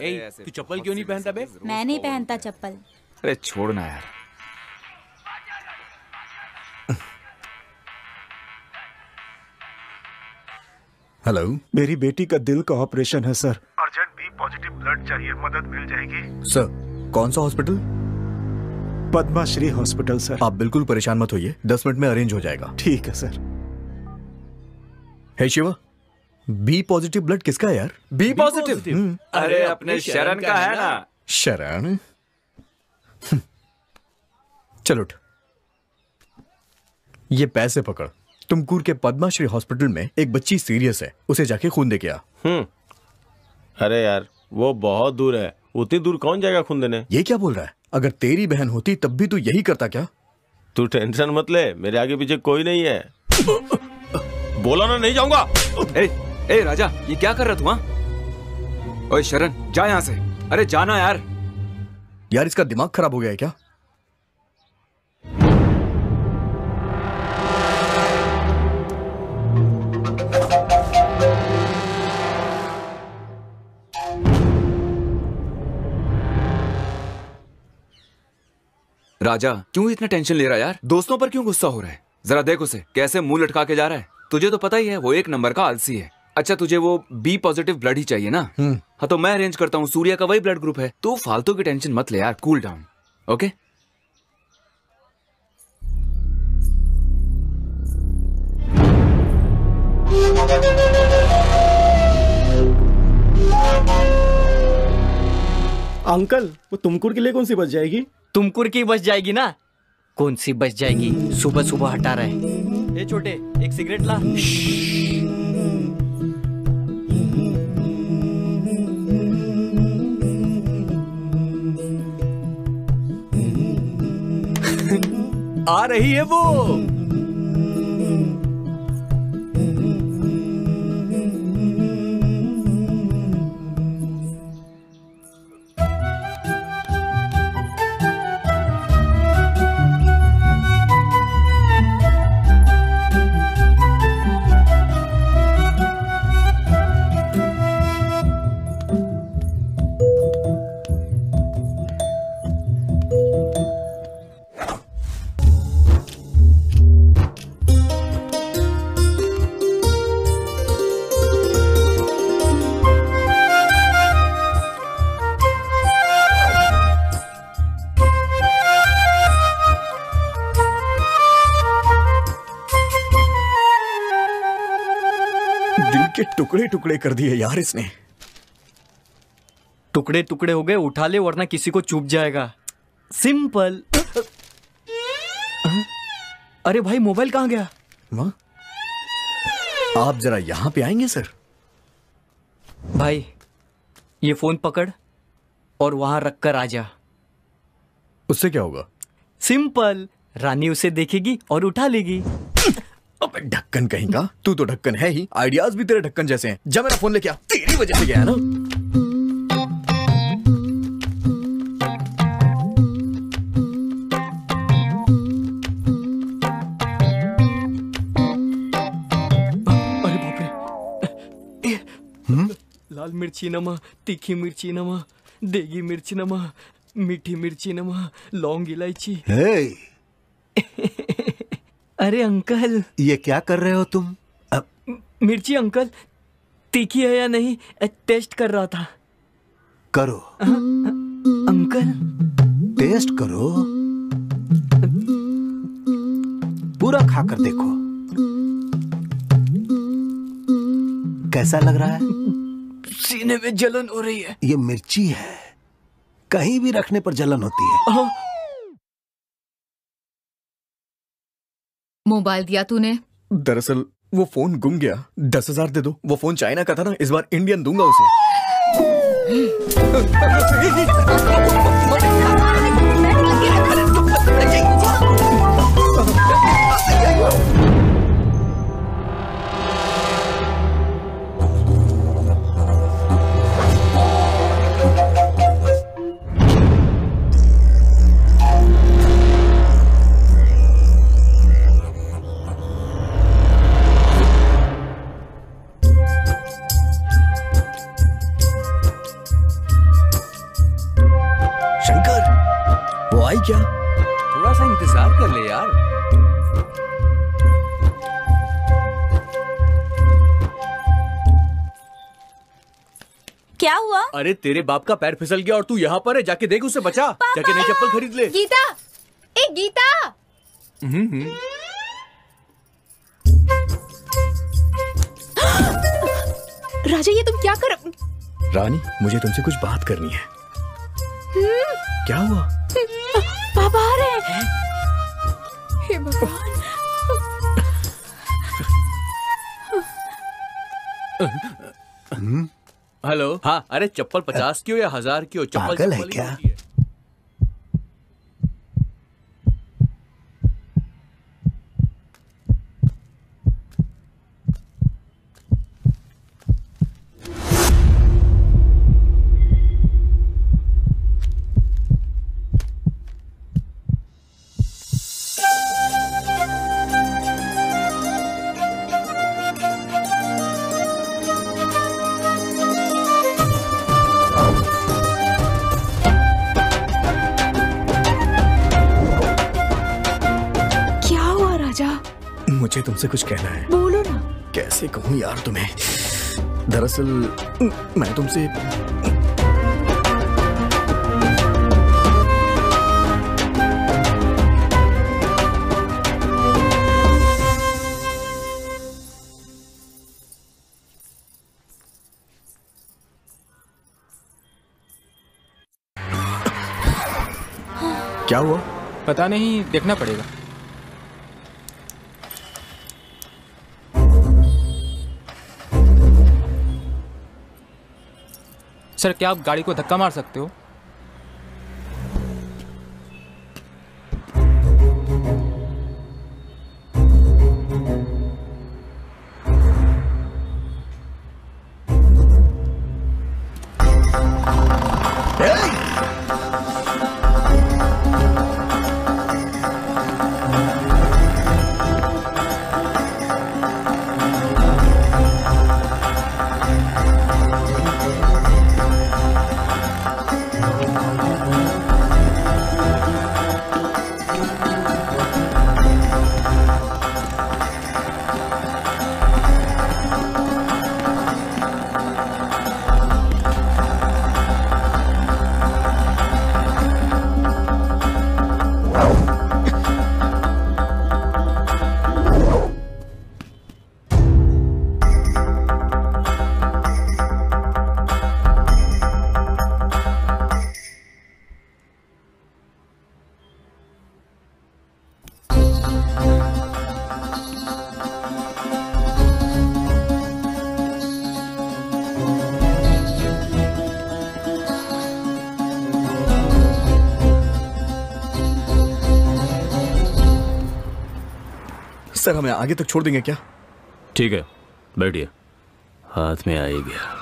ए, तू चप्पल क्यों नहीं पहनता बे? मैं नहीं पहनता चप्पल। अरे छोड़ना यार। हेलो, मेरी बेटी का दिल का ऑपरेशन है sir. Urgent B positive blood चाहिए, मदद मिल जाएगी? सर, कौन सा हॉस्पिटल? Padma Shri hospital sir. आप बिल्कुल परेशान मत होइए, 10 मिनट में अरेंज हो जाएगा। ठीक है सर। हे शिवा, बी पॉजिटिव ब्लड किसका है यार? B positive? अरे अपने शरण का है ना। शरण? चलो उठ, ये पैसे पकड़। तुमकुर के पद्माश्री हॉस्पिटल में एक बच्ची सीरियस है, उसे जाके खून दे के आ। अरे यार वो बहुत दूर है, उतनी दूर कौन जाएगा खून देने? ये क्या बोल रहा है? अगर तेरी बहन होती तब भी तू यही करता क्या? तू टेंशन मत ले, मेरे आगे पीछे कोई नहीं है। बोला ना नहीं जाऊंगा। ए राजा, ये क्या कर रहा तू? हाँ, ओए शरण जा यहाँ से। अरे जाना यार। यार इसका दिमाग खराब हो गया है क्या? राजा क्यों इतना टेंशन ले रहा है यार? दोस्तों पर क्यों गुस्सा हो रहा है? जरा देख उसे कैसे मुंह लटका के जा रहा है। तुझे तो पता ही है वो एक नंबर का आलसी है। अच्छा तुझे वो बी पॉजिटिव ब्लड ही चाहिए ना? हाँ तो मैं अरेंज करता हूँ, सूर्या का वही ब्लड ग्रुप है। तू फालतू की टेंशन मत ले यार, कूल डाउन। ओके अंकल, वो तुमकुर के लिए कौन सी बच जाएगी? तुमकुर की बच जाएगी ना। कौन सी बच जाएगी? सुबह सुबह हटा रहा है। ए छोटे, एक सिगरेट ला। आ रही है वो। टुकड़े टुकड़े कर दिए यार इसने। टुकड़े टुकड़े हो गए, उठा ले वरना किसी को चुभ जाएगा। सिंपल। अरे भाई मोबाइल कहाँ गया? आप जरा यहां पे आएंगे सर? भाई ये फोन पकड़ और वहां रख कर आ जा। उससे क्या होगा? सिंपल, रानी उसे देखेगी और उठा लेगी। ढक्कन कहीं का, तू तो ढक्कन है ही, आइडियाज भी तेरे ढक्कन जैसे हैं। जा मेरा फोन लेके आ, तेरी वजह से गया है ना। अरे बाप रे। लाल मिर्ची नमा, तीखी मिर्ची नमा, देगी मिर्ची नमा, मीठी मिर्ची नमा, लौंग इलायची। हे, अरे अंकल, ये क्या कर रहे हो तुम? मिर्ची अंकल तीखी है या नहीं टेस्ट कर रहा था। करो अंकल, टेस्ट करो, पूरा खाकर देखो कैसा लग रहा है। सीने में जलन हो रही है। ये मिर्ची है, कहीं भी रखने पर जलन होती है। मोबाइल दिया तूने? दरअसल वो फोन गुम गया। 10,000 दे दो। वो फोन चाइना का था ना, इस बार इंडियन दूंगा उसे। आई क्या? थोड़ा सा इंतजार कर ले यार। क्या हुआ? अरे तेरे बाप का पैर फिसल गया और तू यहाँ पर है, जाके देख उसे बचा। जाके नई चप्पल खरीद ले। गीता, ए गीता। राजा ये तुम क्या कर? रानी मुझे तुमसे कुछ बात करनी है। क्या हुआ? पापा आ रहे हैं। हे भगवान। हेलो। हाँ, अरे चप्पल 50 की हो या 1000 की हो, चप्पल पागल है चप्पल ही क्या? होती है। मुझे तुमसे कुछ कहना है। बोलो ना। कैसे कहूँ यार तुम्हें? दरअसल मैं तुमसे क्या हुआ? पता नहीं, देखना पड़ेगा। सर क्या आप गाड़ी को धक्का मार सकते हो? सर हमें आगे तक छोड़ देंगे क्या? ठीक है, बैठिए। हाथ में आ ही गया।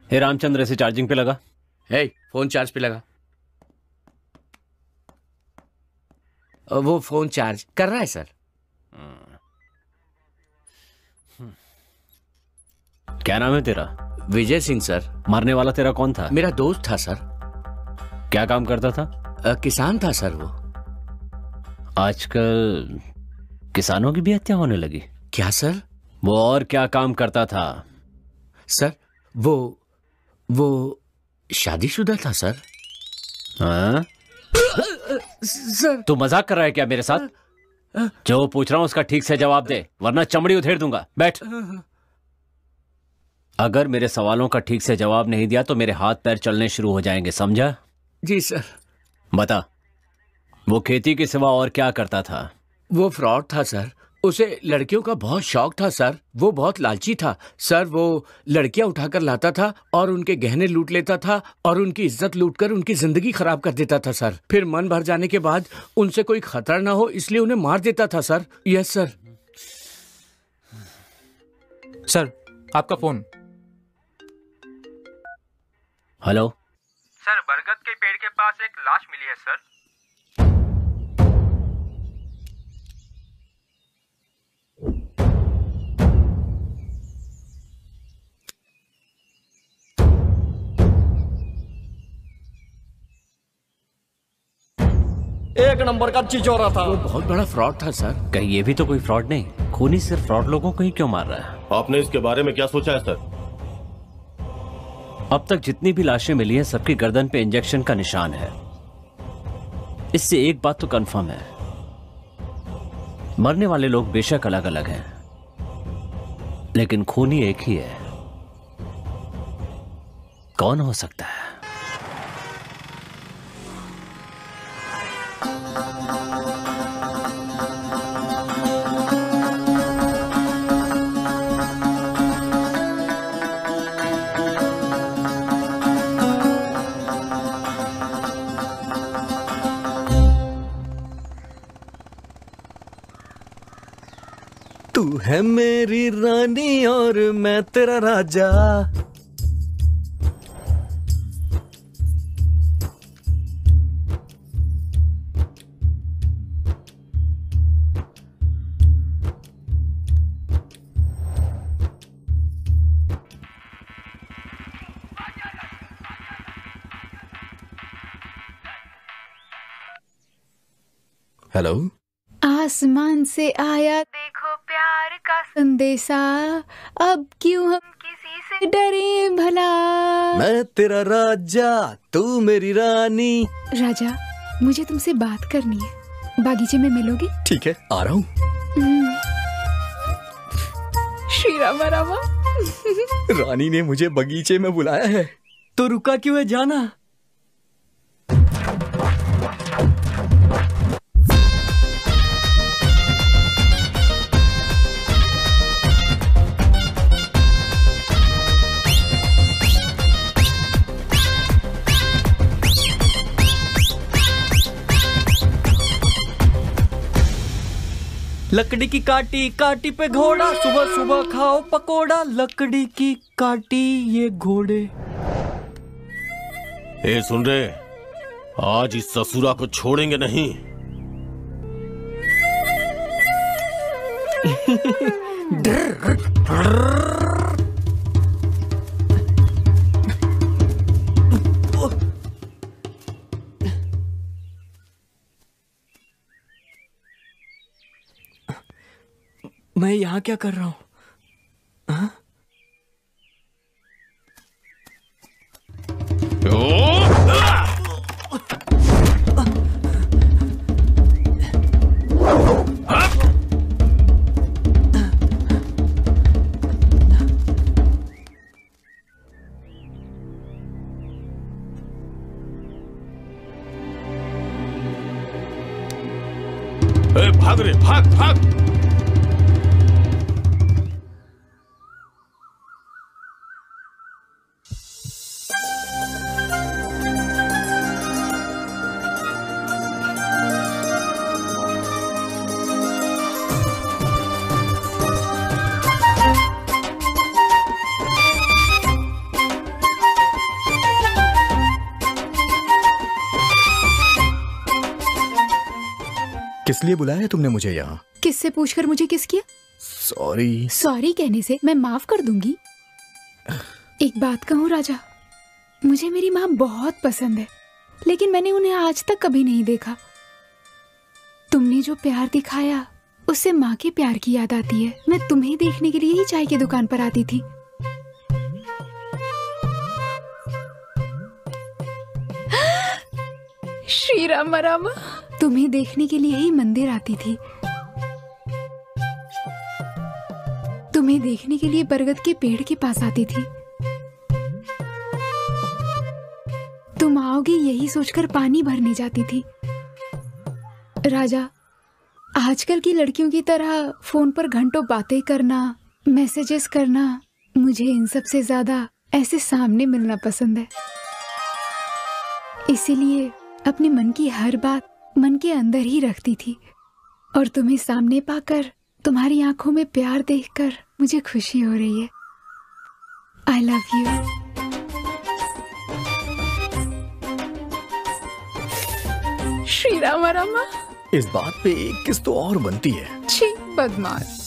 हे रामचंद्र, इसे चार्जिंग पे लगा। हे, फोन चार्ज पे लगा। वो फोन चार्ज कर रहा है सर। क्या नाम है तेरा? विजय सिंह सर। मारने वाला तेरा कौन था? मेरा दोस्त था सर। क्या काम करता था? किसान था सर वो। आजकल किसानों की भी हत्या होने लगी। क्या सर? वो और क्या काम करता था? सर वो शादीशुदा था सर। हाँ? सर तू मजाक कर रहा है क्या मेरे साथ? जो पूछ रहा हूं उसका ठीक से जवाब दे, वरना चमड़ी उधेड़ दूंगा। बैठ। अगर मेरे सवालों का ठीक से जवाब नहीं दिया तो मेरे हाथ पैर चलने शुरू हो जाएंगे, समझा? जी सर। बता, वो खेती के सिवा और क्या करता था? वो फ्रॉड था सर। उसे लड़कियों का बहुत शौक था सर। वो बहुत लालची था सर। वो लड़कियां उठाकर लाता था और उनके गहने लूट लेता था और उनकी इज्जत लूटकर उनकी जिंदगी खराब कर देता था सर। फिर मन भर जाने के बाद उनसे कोई खतरा ना हो इसलिए उन्हें मार देता था सर। Yes sir. सर आपका फोन। हेलो सर, बरगद के पेड़ के पास एक लाश मिली है सर। एक नंबर का चिचोरा था। वो बहुत बड़ा फ्रॉड था सर। कहीं ये भी तो कोई फ्रॉड नहीं? खूनी सिर्फ फ्रॉड लोगों को ही क्यों मार रहा है? आपने इसके बारे में क्या सोचा है सर? अब तक जितनी भी लाशें मिली हैं सबकी गर्दन पे इंजेक्शन का निशान है। इससे एक बात तो कंफर्म है, मरने वाले लोग बेशक अलग अलग हैं, लेकिन खूनी एक ही है। कौन हो सकता है? तू है मेरी रानी और मैं तेरा राजा। हेलो। आसमान से आया देखो प्यार का संदेशा, अब क्यों हम किसी से डरे भला। मैं तेरा राजा, तू मेरी रानी। राजा, मुझे तुमसे बात करनी है। बागीचे में मिलोगे? ठीक है, आ रहा हूँ। श्री रामा रामा। रानी ने मुझे बगीचे में बुलाया है। तो रुका क्यों है, जाना। लकड़ी की काटी काटी पे घोड़ा, सुबह सुबह खाओ पकोड़ा। लकड़ी की काटी ये घोड़े। ए सुन रहे, आज इस ससुरा को छोड़ेंगे नहीं। मैं यहाँ क्या कर रहा हूँ? भाग रे, भाग भाग। किस लिए बुलाया है तुमने मुझे यहाँ? किससे पूछकर मुझे किस किया? सॉरी। सॉरी कहने से मैं माफ कर दूंगी। एक बात कहूँ राजा, मुझे मेरी माँ बहुत पसंद है, लेकिन मैंने उन्हें आज तक कभी नहीं देखा। तुमने जो प्यार दिखाया उससे माँ के प्यार की याद आती है। मैं तुम्हें देखने के लिए ही चाय की दुकान पर आती थी। श्री राम रामा, तुम्हें देखने के लिए ही मंदिर आती थी। तुम्हें देखने के लिए बरगद के पेड़ के पास आती थी। तुम आओगे यही सोचकर पानी भरने जाती थी। राजा, आजकल की लड़कियों की तरह फोन पर घंटों बातें करना, मैसेजेस करना, मुझे इन सब से ज्यादा ऐसे सामने मिलना पसंद है। इसीलिए अपने मन की हर बात मन के अंदर ही रखती थी, और तुम्हें सामने पाकर, तुम्हारी आंखों में प्यार देखकर मुझे खुशी हो रही है। आई लव यू। श्री राम रामा। इस बात पे एक किस तो और बनती है। छी, बदमाश।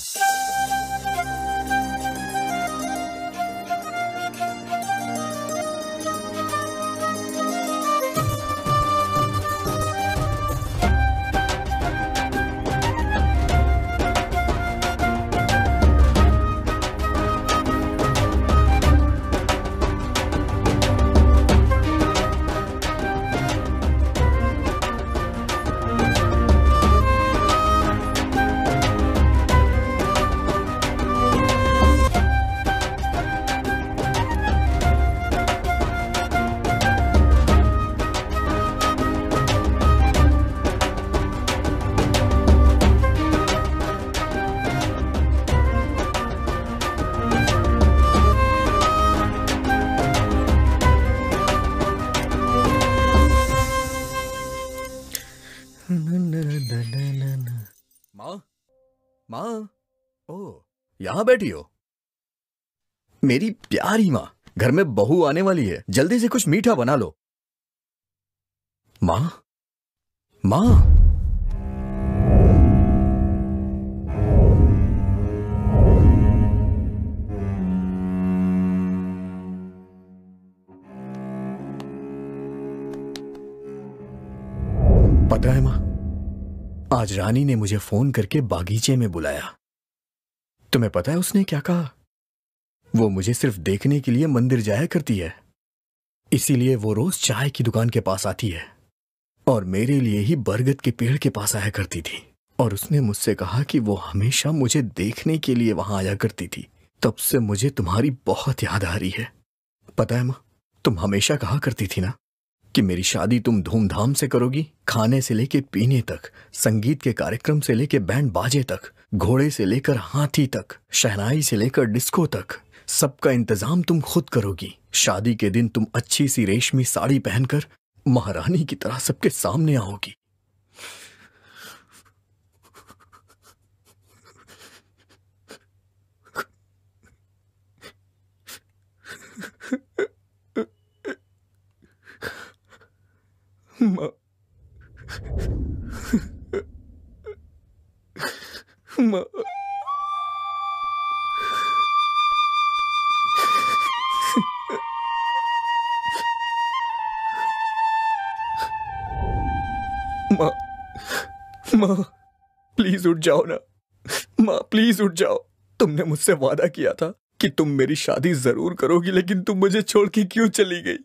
यहाँ बैठी हो? मेरी प्यारी माँ, घर में बहू आने वाली है, जल्दी से कुछ मीठा बना लो। माँ, माँ। पता है माँ, आज रानी ने मुझे फोन करके बागीचे में बुलाया। तुम्हें पता है उसने क्या कहा? वो मुझे सिर्फ देखने के लिए मंदिर जाया करती है, इसीलिए वो रोज चाय की दुकान के पास आती है, और मेरे लिए ही बरगद के पेड़ के पास आया करती थी। और उसने मुझसे कहा कि वो हमेशा मुझे देखने के लिए वहां आया करती थी। तब से मुझे तुम्हारी बहुत याद आ रही है। पता है माँ, तुम हमेशा कहा करती थी ना कि मेरी शादी तुम धूमधाम से करोगी, खाने से लेके पीने तक, संगीत के कार्यक्रम से लेके बैंड बाजे तक, घोड़े से लेकर हाथी तक, शहनाई से लेकर डिस्को तक, सबका इंतजाम तुम खुद करोगी। शादी के दिन तुम अच्छी सी रेशमी साड़ी पहनकर महारानी की तरह सबके सामने आओगी। माँ, माँ, माँ, माँ, प्लीज उठ जाओ ना। माँ, प्लीज उठ जाओ। तुमने मुझसे वादा किया था कि तुम मेरी शादी जरूर करोगी, लेकिन तुम मुझे छोड़ के क्यों चली गई?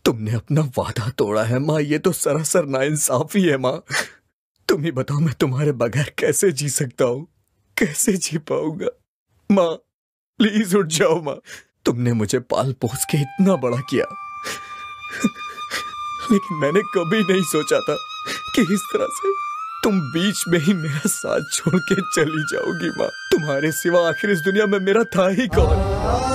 तुमने अपना वादा तोड़ा है माँ, ये तो सरासर नाइंसाफी है माँ। तुम ही बताओ, मैं तुम्हारे बगैर कैसे जी सकता हूँ, कैसे जी पाऊंगा? माँ, प्लीज उठ जाओ माँ। तुमने मुझे पाल पोस के इतना बड़ा किया, लेकिन मैंने कभी नहीं सोचा था कि इस तरह से तुम बीच में ही मेरा साथ छोड़ के चली जाओगी माँ। तुम्हारे सिवा आखिर इस दुनिया में मेरा था ही कौन।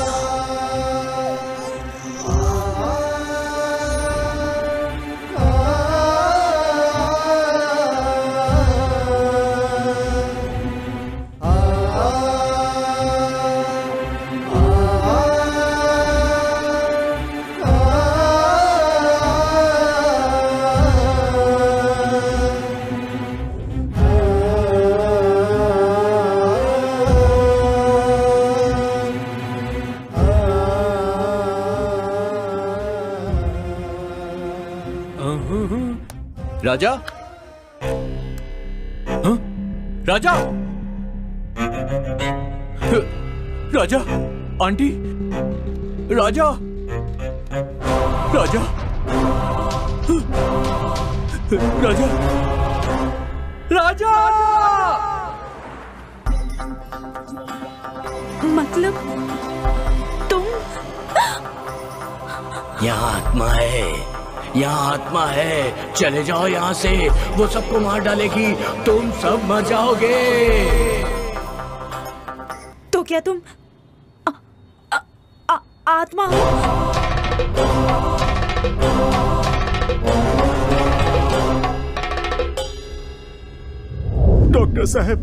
राजा, हाँ? राजा, राजा, आंटी, राजा, राजा, राजा, राजा। मतलब तुम? यहाँ आत्मा है, यहाँ आत्मा है, चले जाओ यहाँ से, वो सबको मार डालेगी, तुम सब मर जाओगे। तो क्या तुम आत्मा हो? डॉक्टर साहब,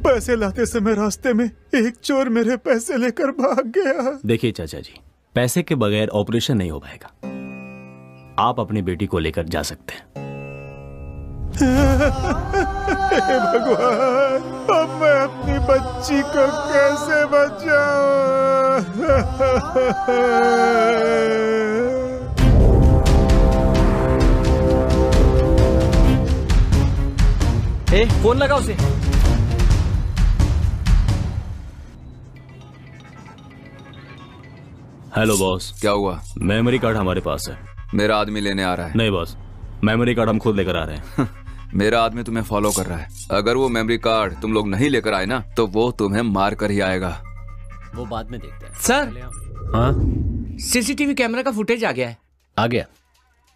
पैसे लाते समय रास्ते में एक चोर मेरे पैसे लेकर भाग गया। देखिए चाचा जी, पैसे के बगैर ऑपरेशन नहीं हो पाएगा। आप अपनी बेटी को लेकर जा सकते हैं। हे भगवान, अब मैं अपनी बच्ची को कैसे बचाऊं? फोन लगा उसे। Hello boss. क्या हुआ? मेमोरी कार्ड हमारे पास है। मेरा आदमी लेने आ रहा है। नहीं बॉस, मेमोरी कार्ड हम खुद लेकर आ रहे हैं। मेरा आदमी तुम्हें फॉलो कर रहा है। अगर वो मेमोरी कार्ड तुम लोग नहीं लेकर आए ना, तो वो तुम्हें मार कर ही आएगा। वो बाद में देखते हैं। सर, हाँ, सीसीटीवी कैमरा का फुटेज आ गया है। आ गया,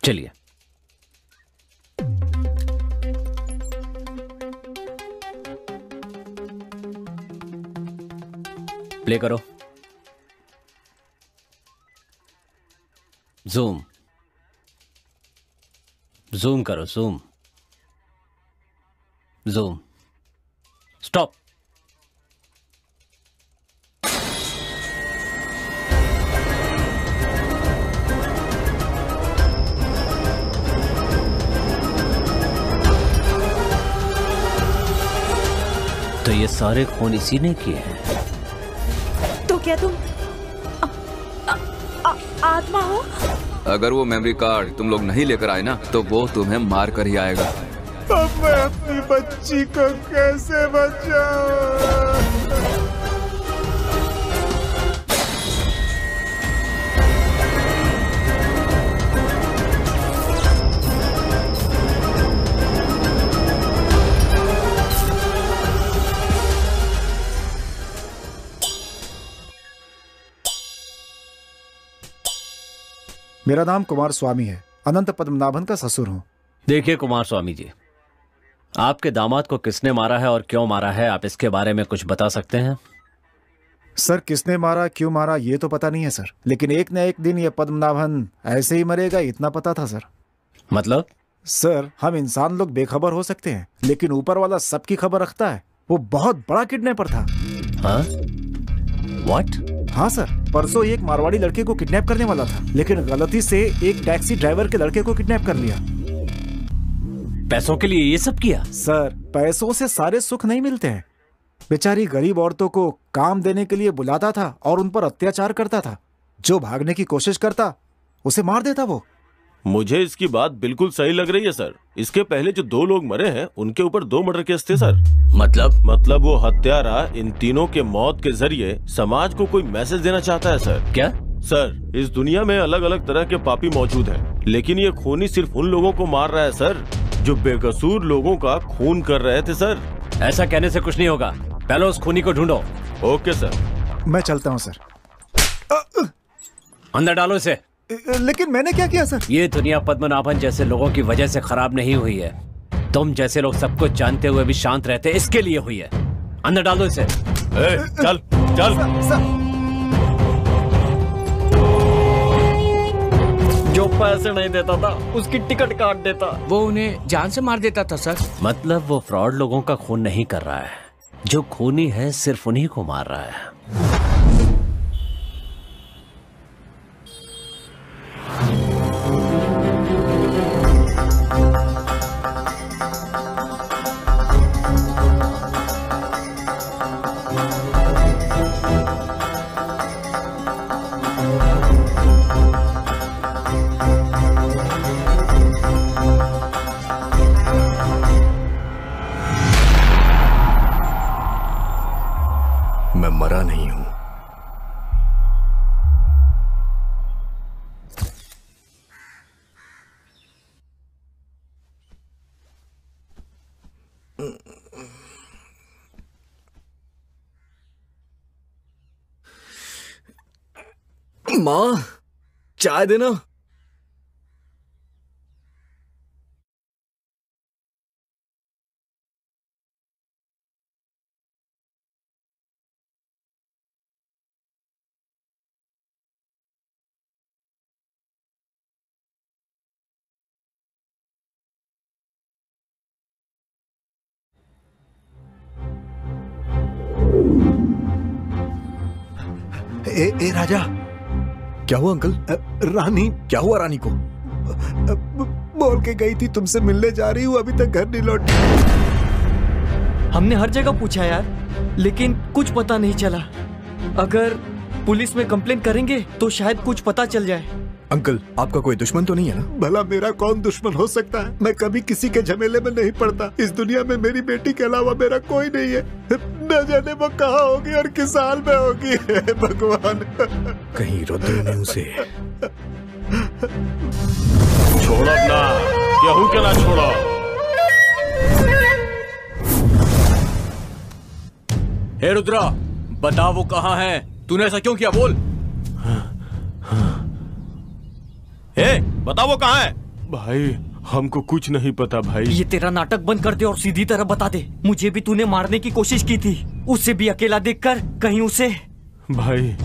चलिए। प्ले करो। जूम जूम करो, जूम जूम। स्टॉप। तो ये सारे खून इसी ने किए हैं। तो क्या तुम आत्मा हो? अगर वो मेमोरी कार्ड तुम लोग नहीं लेकर आए ना, तो वो तुम्हें मार कर ही आएगा। अब मैं अपनी बच्ची को कैसे बचाऊं? मेरा नाम कुमार स्वामी है, अनंत पद्मनाभन का ससुर हूँ। देखिए कुमार स्वामी जी, आपके दामाद को किसने मारा है और क्यों मारा है, आप इसके बारे में कुछ बता सकते हैं? सर, किसने मारा, क्यों मारा, ये तो पता नहीं है सर, लेकिन एक न एक दिन ये पद्मनाभन ऐसे ही मरेगा, इतना पता था सर। मतलब? सर, हम इंसान लोग बेखबर हो सकते हैं, लेकिन ऊपर वाला सबकी खबर रखता है। वो बहुत बड़ा किडनैपर था। हाँ? What? हाँ सर, परसों एक मारवाड़ी लड़के को किडनैप करने वाला था, लेकिन गलती से एक टैक्सी ड्राइवर के लड़के को किडनैप कर लिया। पैसों के लिए ये सब किया? सर, पैसों से सारे सुख नहीं मिलते हैं। बेचारी गरीब औरतों को काम देने के लिए बुलाता था और उन पर अत्याचार करता था। जो भागने की कोशिश करता उसे मार देता वो। मुझे इसकी बात बिल्कुल सही लग रही है सर। इसके पहले जो 2 लोग मरे हैं उनके ऊपर 2 मर्डर केस थे सर। मतलब वो हत्यारा इन तीनों के मौत के जरिए समाज को कोई मैसेज देना चाहता है सर। क्या? सर, इस दुनिया में अलग अलग तरह के पापी मौजूद हैं, लेकिन ये खूनी सिर्फ उन लोगों को मार रहा है सर जो बेकसूर लोगों का खून कर रहे थे सर। ऐसा कहने से कुछ नहीं होगा, पहले उस खूनी को ढूंढो। Okay sir. मैं चलता हूँ सर। अंदर डालो इसे। लेकिन मैंने क्या किया सर? ये दुनिया पद्मनाभन जैसे लोगों की वजह से खराब नहीं हुई है। तुम जैसे लोग सब कुछ जानते हुए भी शांत रहते इसके लिए हुई है। अंदर डालो इसे। चल चल। जो पैसे नहीं देता था उसकी टिकट काट देता। वो उन्हें जान से मार देता था सर। मतलब वो फ्रॉड लोगों का खून नहीं कर रहा है, जो खूनी है सिर्फ उन्हीं को मार रहा है। मैं मरा नहीं हूं। माँ, चाय देना। ए राजा। क्या हुआ अंकल? रानी। क्या हुआ रानी को? बोल के गई थी तुमसे मिलने जा रही हूँ, अभी तक घर नहीं लौटी। हमने हर जगह पूछा यार, लेकिन कुछ पता नहीं चला। अगर पुलिस में कंप्लेंट करेंगे तो शायद कुछ पता चल जाए। अंकल, आपका कोई दुश्मन तो नहीं है ना? भला मेरा कौन दुश्मन हो सकता है? मैं कभी किसी के झमेले में नहीं पड़ता। इस दुनिया में मेरी बेटी के अलावा मेरा कोई नहीं है। न जाने वो कहाँ होगी और किस हाल में होगी। भगवान, कहीं रुद्र ने उसे छोड़ो ना, केहू के ना छोड़ो। हे रुद्रा, बता वो कहाँ है? तूने ऐसा क्यों किया? बोल। बता वो कहाँ है? भाई हमको कुछ नहीं पता भाई। ये तेरा नाटक बंद कर दे और सीधी तरह बता दे। मुझे भी तूने मारने की कोशिश की थी, उसे भी अकेला देखकर कहीं उसे। भाई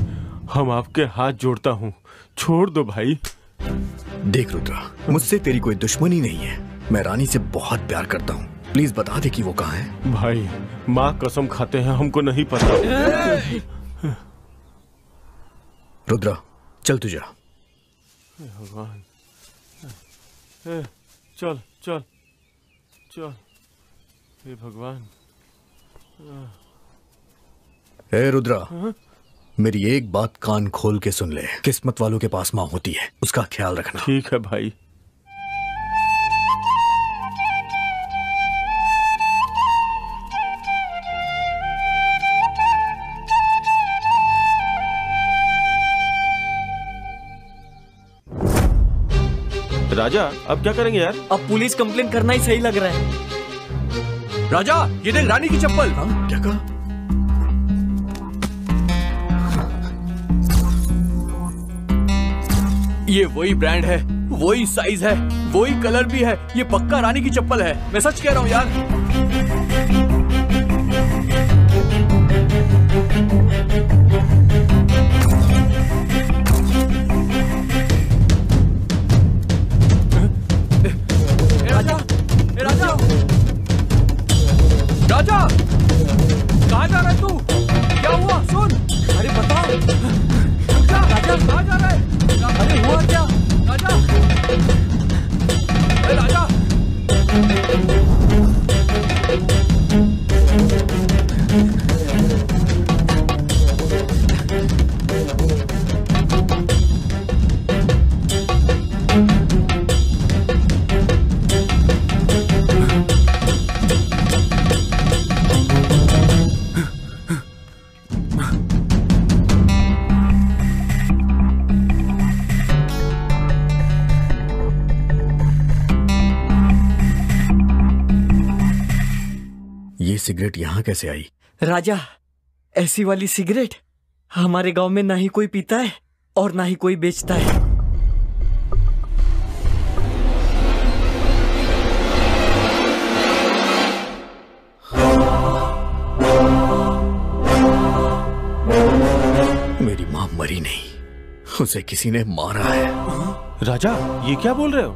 हम आपके हाथ जोड़ता हूँ, छोड़ दो भाई। देख रुद्रा, मुझसे तेरी कोई दुश्मनी नहीं है। मैं रानी से बहुत प्यार करता हूँ। प्लीज बता दे कि वो कहाँ है। भाई माँ कसम खाते हैं, हमको नहीं पता। रुद्रा चल तू जा। भगवान, चल चल चल। हे भगवान। हे रुद्रा, मेरी एक बात कान खोल के सुन ले। किस्मत वालों के पास माँ होती है, उसका ख्याल रखना। ठीक है भाई। राजा अब क्या करेंगे यार? अब पुलिस कंप्लेन करना ही सही लग रहा है। राजा, ये देख रानी की चप्पल। क्या कहा? ये वही ब्रांड है, वही साइज है, वही कलर भी है। ये पक्का रानी की चप्पल है, मैं सच कह रहा हूँ यार। राजा, कहाँ जा रहा है तू? क्या हुआ? सुन। अरे बता। रुक जा। राजा कहाँ जा रहा है? अरे हुआ क्या? राजा, अरे राजा। सिगरेट यहाँ कैसे आई? राजा, ऐसी वाली सिगरेट हमारे गांव में ना ही कोई पीता है और ना ही कोई बेचता है। बीमारी नहीं, उसे किसी ने मारा है। राजा, ये क्या बोल रहे हो?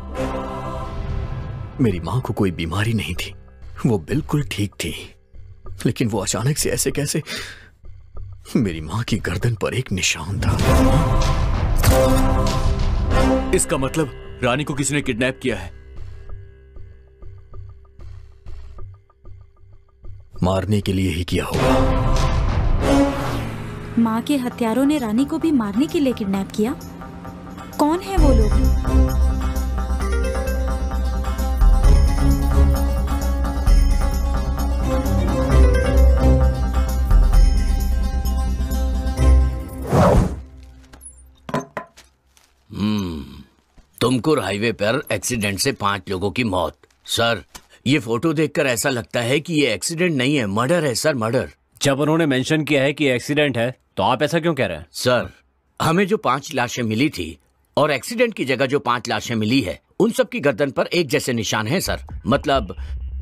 मेरी माँ को कोई बीमारी नहीं थी, वो बिल्कुल ठीक थी, लेकिन वो अचानक से ऐसे कैसे? मेरी माँ की गर्दन पर एक निशान था। इसका मतलब रानी को किसी ने किडनैप किया है। मारने के लिए ही किया होगा। माँ के हत्यारों ने रानी को भी मारने के लिए किडनैप किया। कौन है वो लोग? तुमकुर हाईवे पर एक्सीडेंट से 5 लोगों की मौत। सर, ये फोटो देखकर ऐसा लगता है कि ये एक्सीडेंट नहीं है, मर्डर है सर, मर्डर। जब उन्होंने मेंशन किया है कि एक्सीडेंट है, तो आप ऐसा क्यों कह रहे हैं? सर, हमें जो 5 लाशें मिली थी और एक्सीडेंट की जगह जो 5 लाशें मिली है, उन सब की गर्दन पर एक जैसे निशान हैं सर। मतलब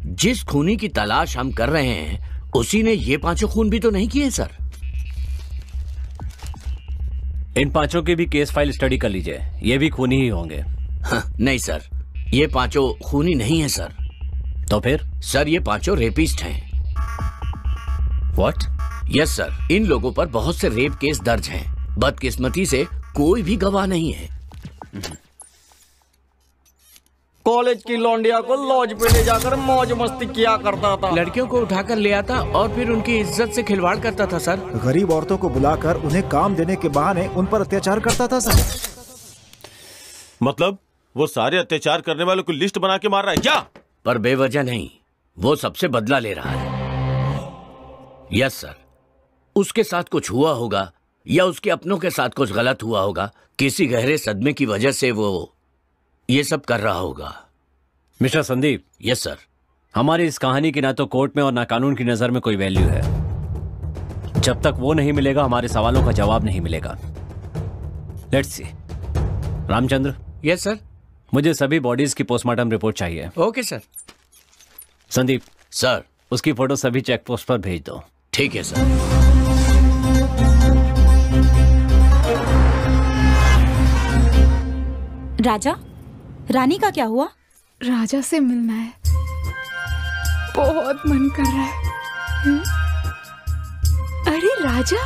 जिस खूनी की तलाश हम कर रहे हैं, उसी ने ये 5 खून भी तो नहीं किए सर। इन 5 की भी केस फाइल स्टडी कर लीजिए, ये भी खूनी ही होंगे। नहीं सर, ये 5 खूनी नहीं है सर। तो फिर? सर, ये 5 रेपिस्ट हैं। व्हाट? यस सर, इन लोगों पर बहुत से रेप केस दर्ज हैं। बदकिस्मती से कोई भी गवाह नहीं है। कॉलेज की लौंडिया को लॉज पे ले जाकर मौज मस्ती किया करता था। लड़कियों को उठाकर ले आता और फिर उनकी इज्जत से खिलवाड़ करता था सर। गरीब औरतों को बुलाकर उन्हें काम देने के बहाने उन पर अत्याचार करता था सर। मतलब वो सारे अत्याचार करने वालों को लिस्ट बना के मार रहा है क्या? पर बेवजह नहीं, वो सबसे बदला ले रहा है। यस सर, उसके साथ कुछ हुआ होगा या उसके अपनों के साथ कुछ गलत हुआ होगा। किसी गहरे सदमे की वजह से वो ये सब कर रहा होगा। मिस्टर संदीप। Yes sir. हमारी इस कहानी की ना तो कोर्ट में और ना कानून की नजर में कोई वैल्यू है। जब तक वो नहीं मिलेगा, हमारे सवालों का जवाब नहीं मिलेगा। Let's see. Ramchandra. Yes sir. मुझे सभी बॉडीज की पोस्टमार्टम रिपोर्ट चाहिए। Okay sir. संदीप। सर। उसकी फोटो सभी चेक पोस्ट पर भेज दो। ठीक है सर। राजा, रानी का क्या हुआ? राजा से मिलना है, बहुत मन कर रहा है। अरे राजा।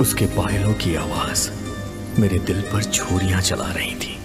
उसके पायलों की आवाज मेरे दिल पर छुरियां चला रही थी।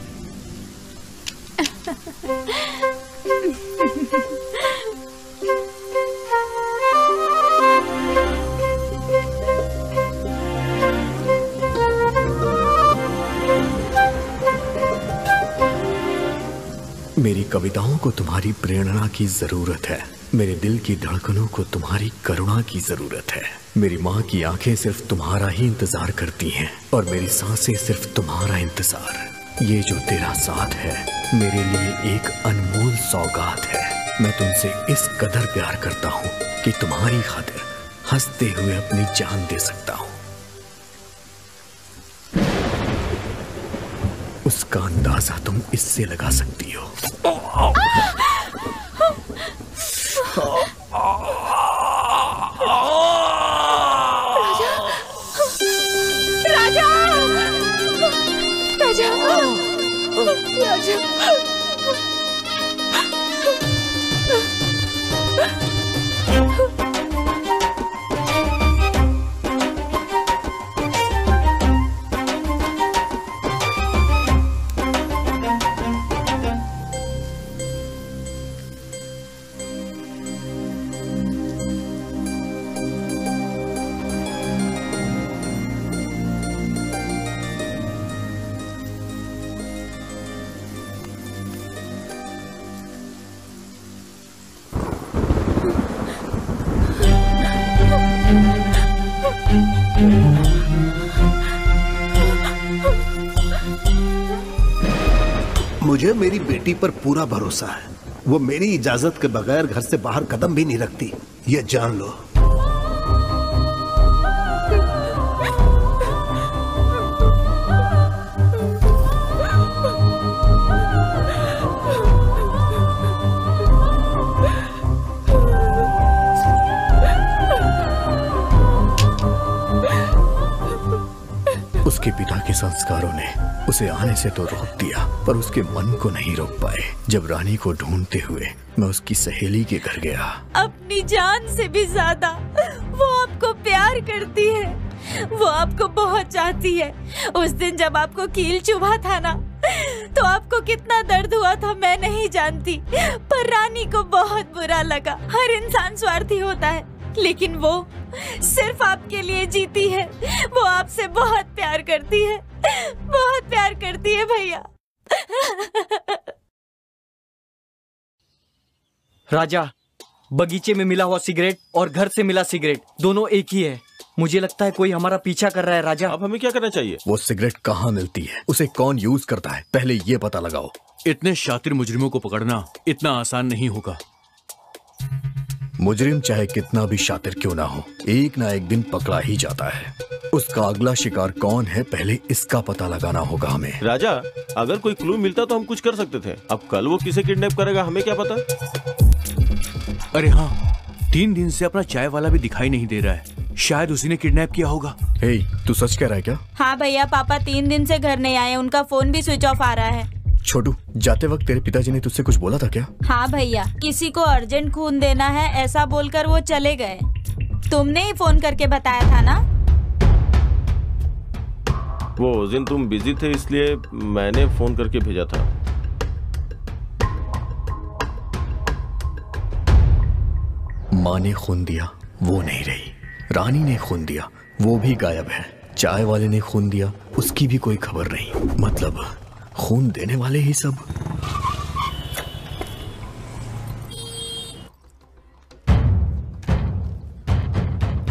मेरी कविताओं को तुम्हारी प्रेरणा की जरूरत है। मेरे दिल की धड़कनों को तुम्हारी करुणा की जरूरत है। मेरी माँ की आंखें सिर्फ तुम्हारा ही इंतजार करती हैं और मेरी सांसें सिर्फ तुम्हारा इंतजार। ये जो तेरा साथ है मेरे लिए एक अनमोल सौगात है। मैं तुमसे इस कदर प्यार करता हूँ कि तुम्हारी खातिर हंसते हुए अपनी जान दे सकता हूँ। उसका अंदाजा तुम इससे लगा सकती हो। राजा, राजा, राजा, मुझे मेरी बेटी पर पूरा भरोसा है। वो मेरी इजाजत के बगैर घर से बाहर कदम भी नहीं रखती, ये जान लो। उसके पिता के संस्कारों ने उसे आने से तो रोक दिया, पर उसके मन को नहीं रोक पाए। जब रानी को ढूंढते हुए मैं उसकी सहेली के घर गया। अपनी जान से भी ज्यादा वो आपको प्यार करती है, वो आपको बहुत चाहती है। उस दिन जब आपको कील चुभा था ना, तो आपको कितना दर्द हुआ था मैं नहीं जानती, पर रानी को बहुत बुरा लगा। हर इंसान स्वार्थी होता है, लेकिन वो सिर्फ आपके लिए जीती है। वो आपसे बहुत प्यार करती है, बहुत प्यार करती है भैया। राजा, बगीचे में मिला हुआ सिगरेट और घर से मिला सिगरेट दोनों एक ही है। मुझे लगता है कोई हमारा पीछा कर रहा है। राजा, अब हमें क्या करना चाहिए? वो सिगरेट कहाँ मिलती है, उसे कौन यूज करता है, पहले ये पता लगाओ। इतने शातिर मुजरिमों को पकड़ना इतना आसान नहीं होगा। मुजरिम चाहे कितना भी शातिर क्यों ना हो, एक ना एक दिन पकड़ा ही जाता है। उसका अगला शिकार कौन है, पहले इसका पता लगाना होगा हमें। राजा, अगर कोई क्लू मिलता तो हम कुछ कर सकते थे। अब कल वो किसे किडनैप करेगा हमें क्या पता। अरे हाँ, 3 दिन से अपना चाय वाला भी दिखाई नहीं दे रहा है। शायद उसी ने किडनैप किया होगा। हे, तू सच कह रहा है क्या? हाँ भैया, पापा 3 दिन से घर नहीं आए, उनका फोन भी स्विच ऑफ आ रहा है। छोटू, जाते वक्त तेरे पिताजी ने तुझसे कुछ बोला था क्या? हाँ भैया, किसी को अर्जेंट खून देना है ऐसा बोलकर वो चले गए। तुमने ही फोन करके बताया था ना? वो उस दिन तुम बिजी थे इसलिए मैंने फोन करके भेजा था। माँ ने खून दिया, वो नहीं रही। रानी ने खून दिया, वो भी गायब है। चाय वाले ने खून दिया, उसकी भी कोई खबर नहीं। मतलब खून देने वाले ही सब।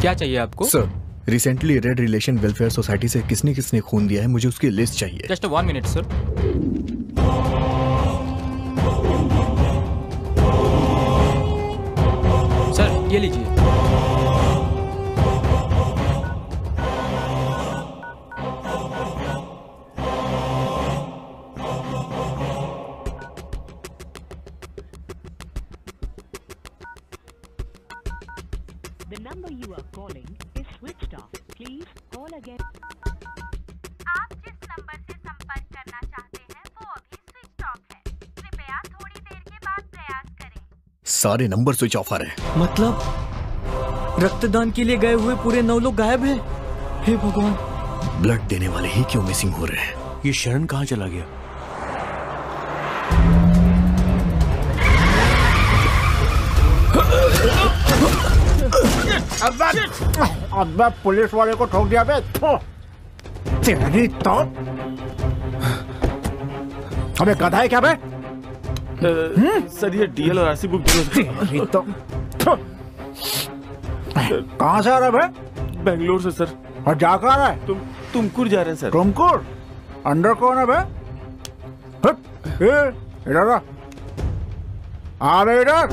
क्या चाहिए आपको? Sir, recently red relation welfare society से किसने किसने खून दिया है, मुझे उसकी लिस्ट चाहिए। Just 1 minute sir. सर ये लीजिए। The number you are calling is switched off. Please call again. आप जिस नंबर से संपर्क करना चाहते हैं वो अभी स्विच ऑफ है। कृपया थोड़ी देर के बाद प्रयास करें। सारे नंबर स्विच ऑफ आ रहे हैं। मतलब रक्तदान के लिए गए हुए पूरे 9 लोग गायब हैं। हे भगवान, ब्लड देने वाले ही क्यों मिसिंग हो रहे हैं? ये शरण कहाँ चला गया? अबे पुलिस वाले को ठोक दिया बे। तेरी तो अबे गधा है क्या बे? सर ये डीएल और आरसी बुक तेरी तो कहाँ से आ रहा है बे? बेंगलोर से सर। और जा कर आ रहा है? तुमकुर जा रहे हैं सर। तुमकुर? अंदर कौन है बे? इधर आ बे, इधर।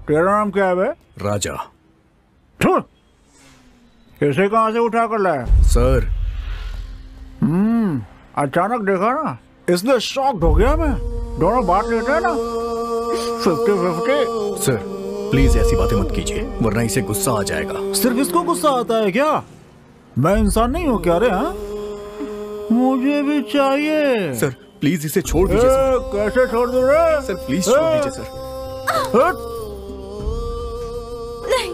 तेरा नाम क्या है बे? राजा। कैसे कहाँ से उठा कर लाया? सर। अचानक देखा ना, इसलिए शॉक्ड हो गया मैं। दोनों बात लेते हैं ना 50-50। सर प्लीज ऐसी बातें मत कीजिए, वरना इसे गुस्सा आ जाएगा। सिर्फ इसको गुस्सा आता है क्या? मैं इंसान नहीं हूँ क्या रे? हाँ, मुझे भी चाहिए। सर प्लीज इसे छोड़ दीजिए। कैसे छोड़ दूँ रे? सर प्लीज छोड़ दीजिए सर। नहीं,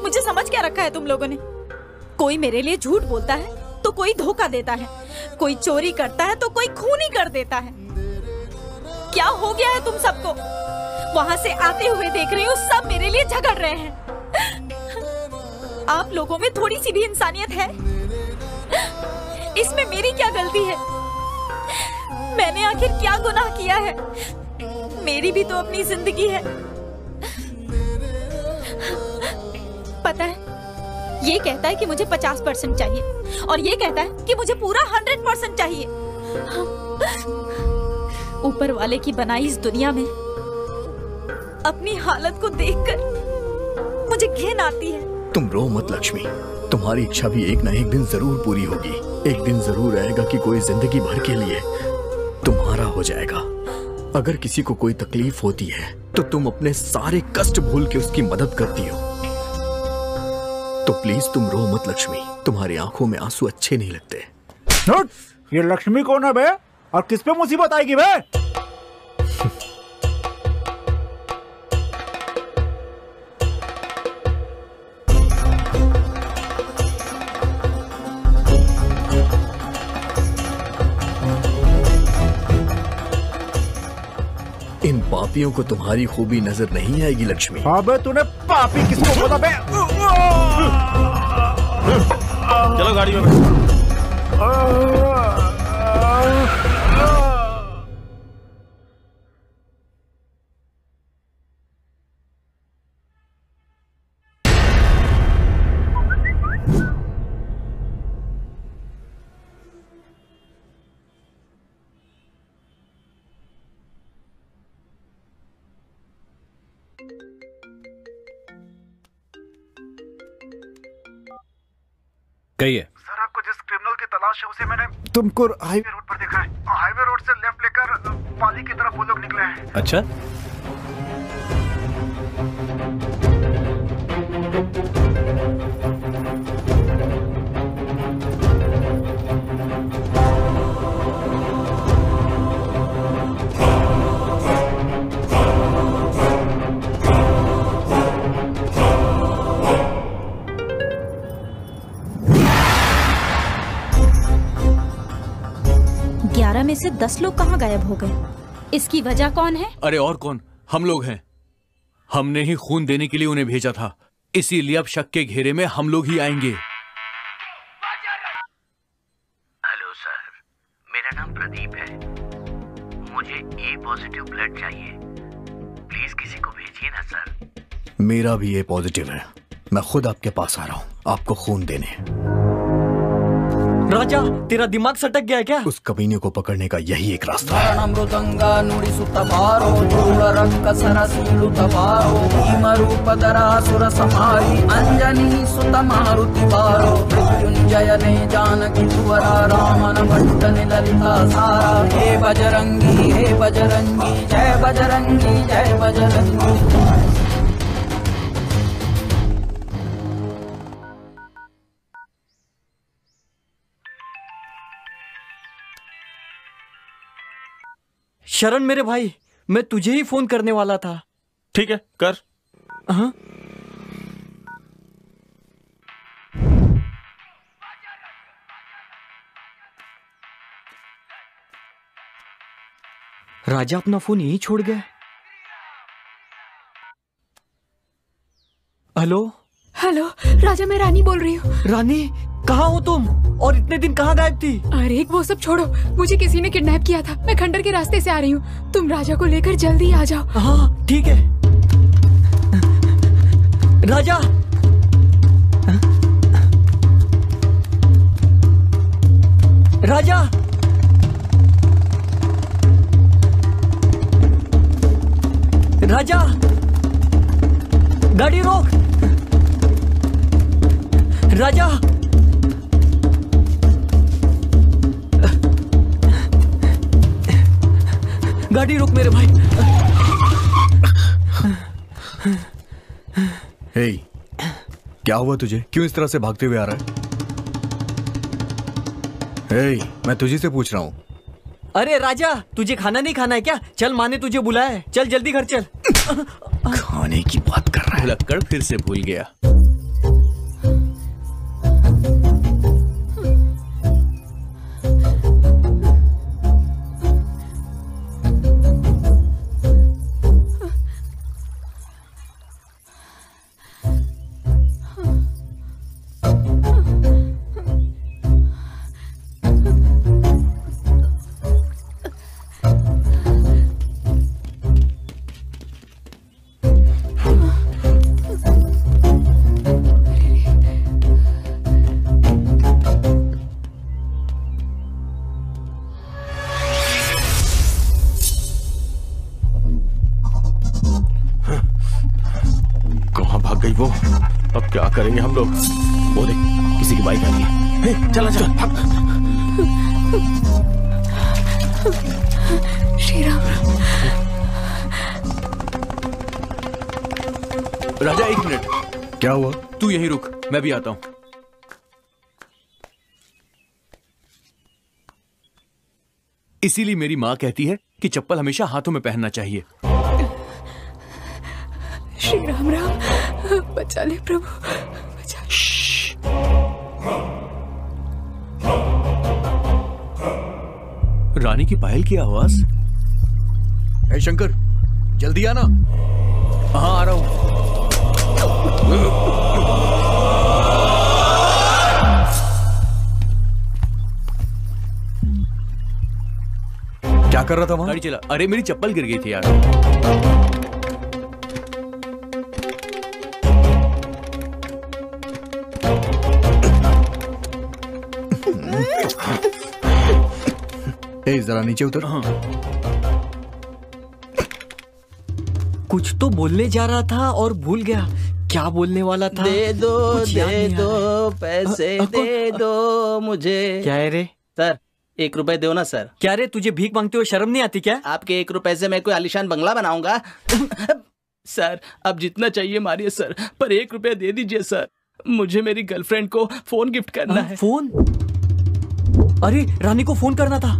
मुझे समझ क्या रखा है तुम लोगों ने? कोई मेरे लिए झूठ बोलता है तो कोई धोखा देता है, कोई चोरी करता है तो कोई खून ही कर देता है। क्या हो गया है तुम सबको? वहां से आते हुए देख रही हूँ सब मेरे लिए झगड़ रहे हैं। आप लोगों में थोड़ी सी भी इंसानियत है? इसमें मेरी क्या गलती है? मैंने आखिर क्या गुनाह किया है? मेरी भी तो अपनी जिंदगी है। पता है, ये कहता है कि मुझे 50% चाहिए और ये कहता है कि मुझे पूरा 100% चाहिए। ऊपर वाले की बनाई इस दुनिया में अपनी हालत को देखकर मुझे घिन आती है। तुम रो मत लक्ष्मी, तुम्हारी इच्छा भी एक ना एक दिन जरूर पूरी होगी। एक दिन जरूर आएगा कि कोई जिंदगी भर के लिए तुम्हारा हो जाएगा। अगर किसी को कोई तकलीफ होती है तो तुम अपने सारे कष्ट भूल के उसकी मदद करती हो। तो प्लीज तुम रो मत लक्ष्मी, तुम्हारी आंखों में आंसू अच्छे नहीं लगते। ये लक्ष्मी कौन है बे? और किस पे मुसीबत आएगी बे? इन पापियों को तुम्हारी खूबी नजर नहीं आएगी लक्ष्मी। हाँ बे, तूने पापी किसको बोला बे? चलो गाड़ी में। कहिए। सर, आपको जिस क्रिमिनल की तलाश है उसे मैंने तुमको हाईवे रोड पर देखा है। हाईवे रोड से लेफ्ट लेकर पाली की तरफ वो लोग निकले हैं। अच्छा, में से 10 लोग कहाँ गायब हो गए? इसकी वजह कौन है? अरे और कौन, हम लोग हैं। हमने ही खून देने के लिए उन्हें भेजा था, इसीलिए अब शक के घेरे में हम लोग ही आएंगे। हेलो सर, मेरा नाम प्रदीप है। मुझे ए पॉजिटिव ब्लड चाहिए, प्लीज किसी को भेजिए ना सर। मेरा भी ए पॉजिटिव है, मैं खुद आपके पास आ रहा हूँ आपको खून देने। राजा, तेरा दिमाग सटक गया है क्या? उस कमीने को पकड़ने का यही एक रास्ता है। मृदंगा नुडिसुतबारो धूलरंक सरसीलुतबारो भीमरूपधरासुर समारी अंजनी सुत मारुति बारो मृत्युंजय ने जानकी तुवरा रामन भट्ट ललिता सारा। हे बजरंगी जय बजरंगी जय बजरंगी। शरण मेरे भाई, मैं तुझे ही फोन करने वाला था। ठीक है, कर। हाँ? राजा अपना फोन यहीं छोड़ गया। हेलो हेलो, राजा मैं रानी बोल रही हूँ। रानी, कहाँ हो तुम और इतने दिन कहाँ गायब थी? अरे वो सब छोड़ो, मुझे किसी ने किडनैप किया था। मैं खंडर के रास्ते से आ रही हूँ, तुम राजा को लेकर जल्दी आ जाओ। हाँ ठीक है। राजा, राजा, राजा, गाड़ी रोक। राजा, गाड़ी रोक मेरे भाई। हे, क्या हुआ तुझे? क्यों इस तरह से भागते हुए आ रहा है? हे, मैं तुझे से पूछ रहा हूँ। अरे राजा, तुझे खाना नहीं खाना है क्या? चल, माँ ने तुझे बुलाया है, चल जल्दी घर चल। खाने की बात कर रहा है। लक्कड़ फिर से भूल गया। करेंगे हम लोग? वो देख, किसी की बाइक आ रही है। चला चल, भाग। श्री राम। राजा एक मिनट। क्या हुआ? तू यहीं रुक, मैं भी आता हूं। इसीलिए मेरी माँ कहती है कि चप्पल हमेशा हाथों में पहनना चाहिए। श्री राम राम, बचा ले प्रभु, बचा ले। रानी की पायल की आवाज। ए शंकर, जल्दी आना। हाँ, आ रहा हूं। क्या कर रहा था वहां? गाड़ी चला। अरे मेरी चप्पल गिर गई थी यार। ए, जरा नीचे उतर। हाँ। कुछ तो बोलने जा रहा था और भूल गया। क्या बोलने वाला था? दे दो पैसे दे दो मुझे। क्या है रे? सर 1 रुपए दो ना सर। क्या रे, तुझे भीख मांगते हुए शर्म नहीं आती क्या? आपके 1 रुपए से मैं कोई आलीशान बंगला बनाऊंगा? सर अब जितना चाहिए मारिए सर, पर 1 रुपया दे दीजिए सर। मुझे मेरी गर्लफ्रेंड को फोन गिफ्ट करना है। फोन? अरे रानी को फोन करना था।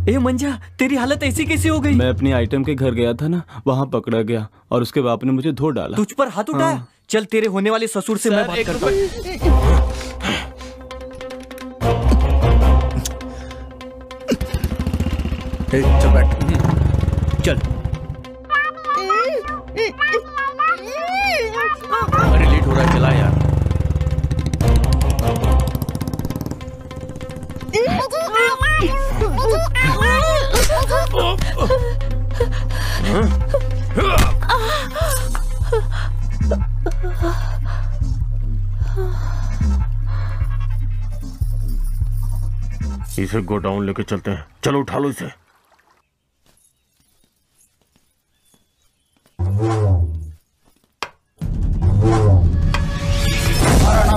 ए मंजा, तेरी हालत ऐसी कैसे हो गई? मैं अपनी आइटम के घर गया था ना, वहाँ पकड़ा गया और उसके बाप ने मुझे धो डाला। तुझ पर हाथ उठाया? हाँ। चल तेरे होने वाले ससुर से मैं बात करता हूँ। चल बैठ। चल। अरे लेट हो रहा है, चला यार। इसे गोडाउन लेके चलते हैं। चलो उठा लो इसे।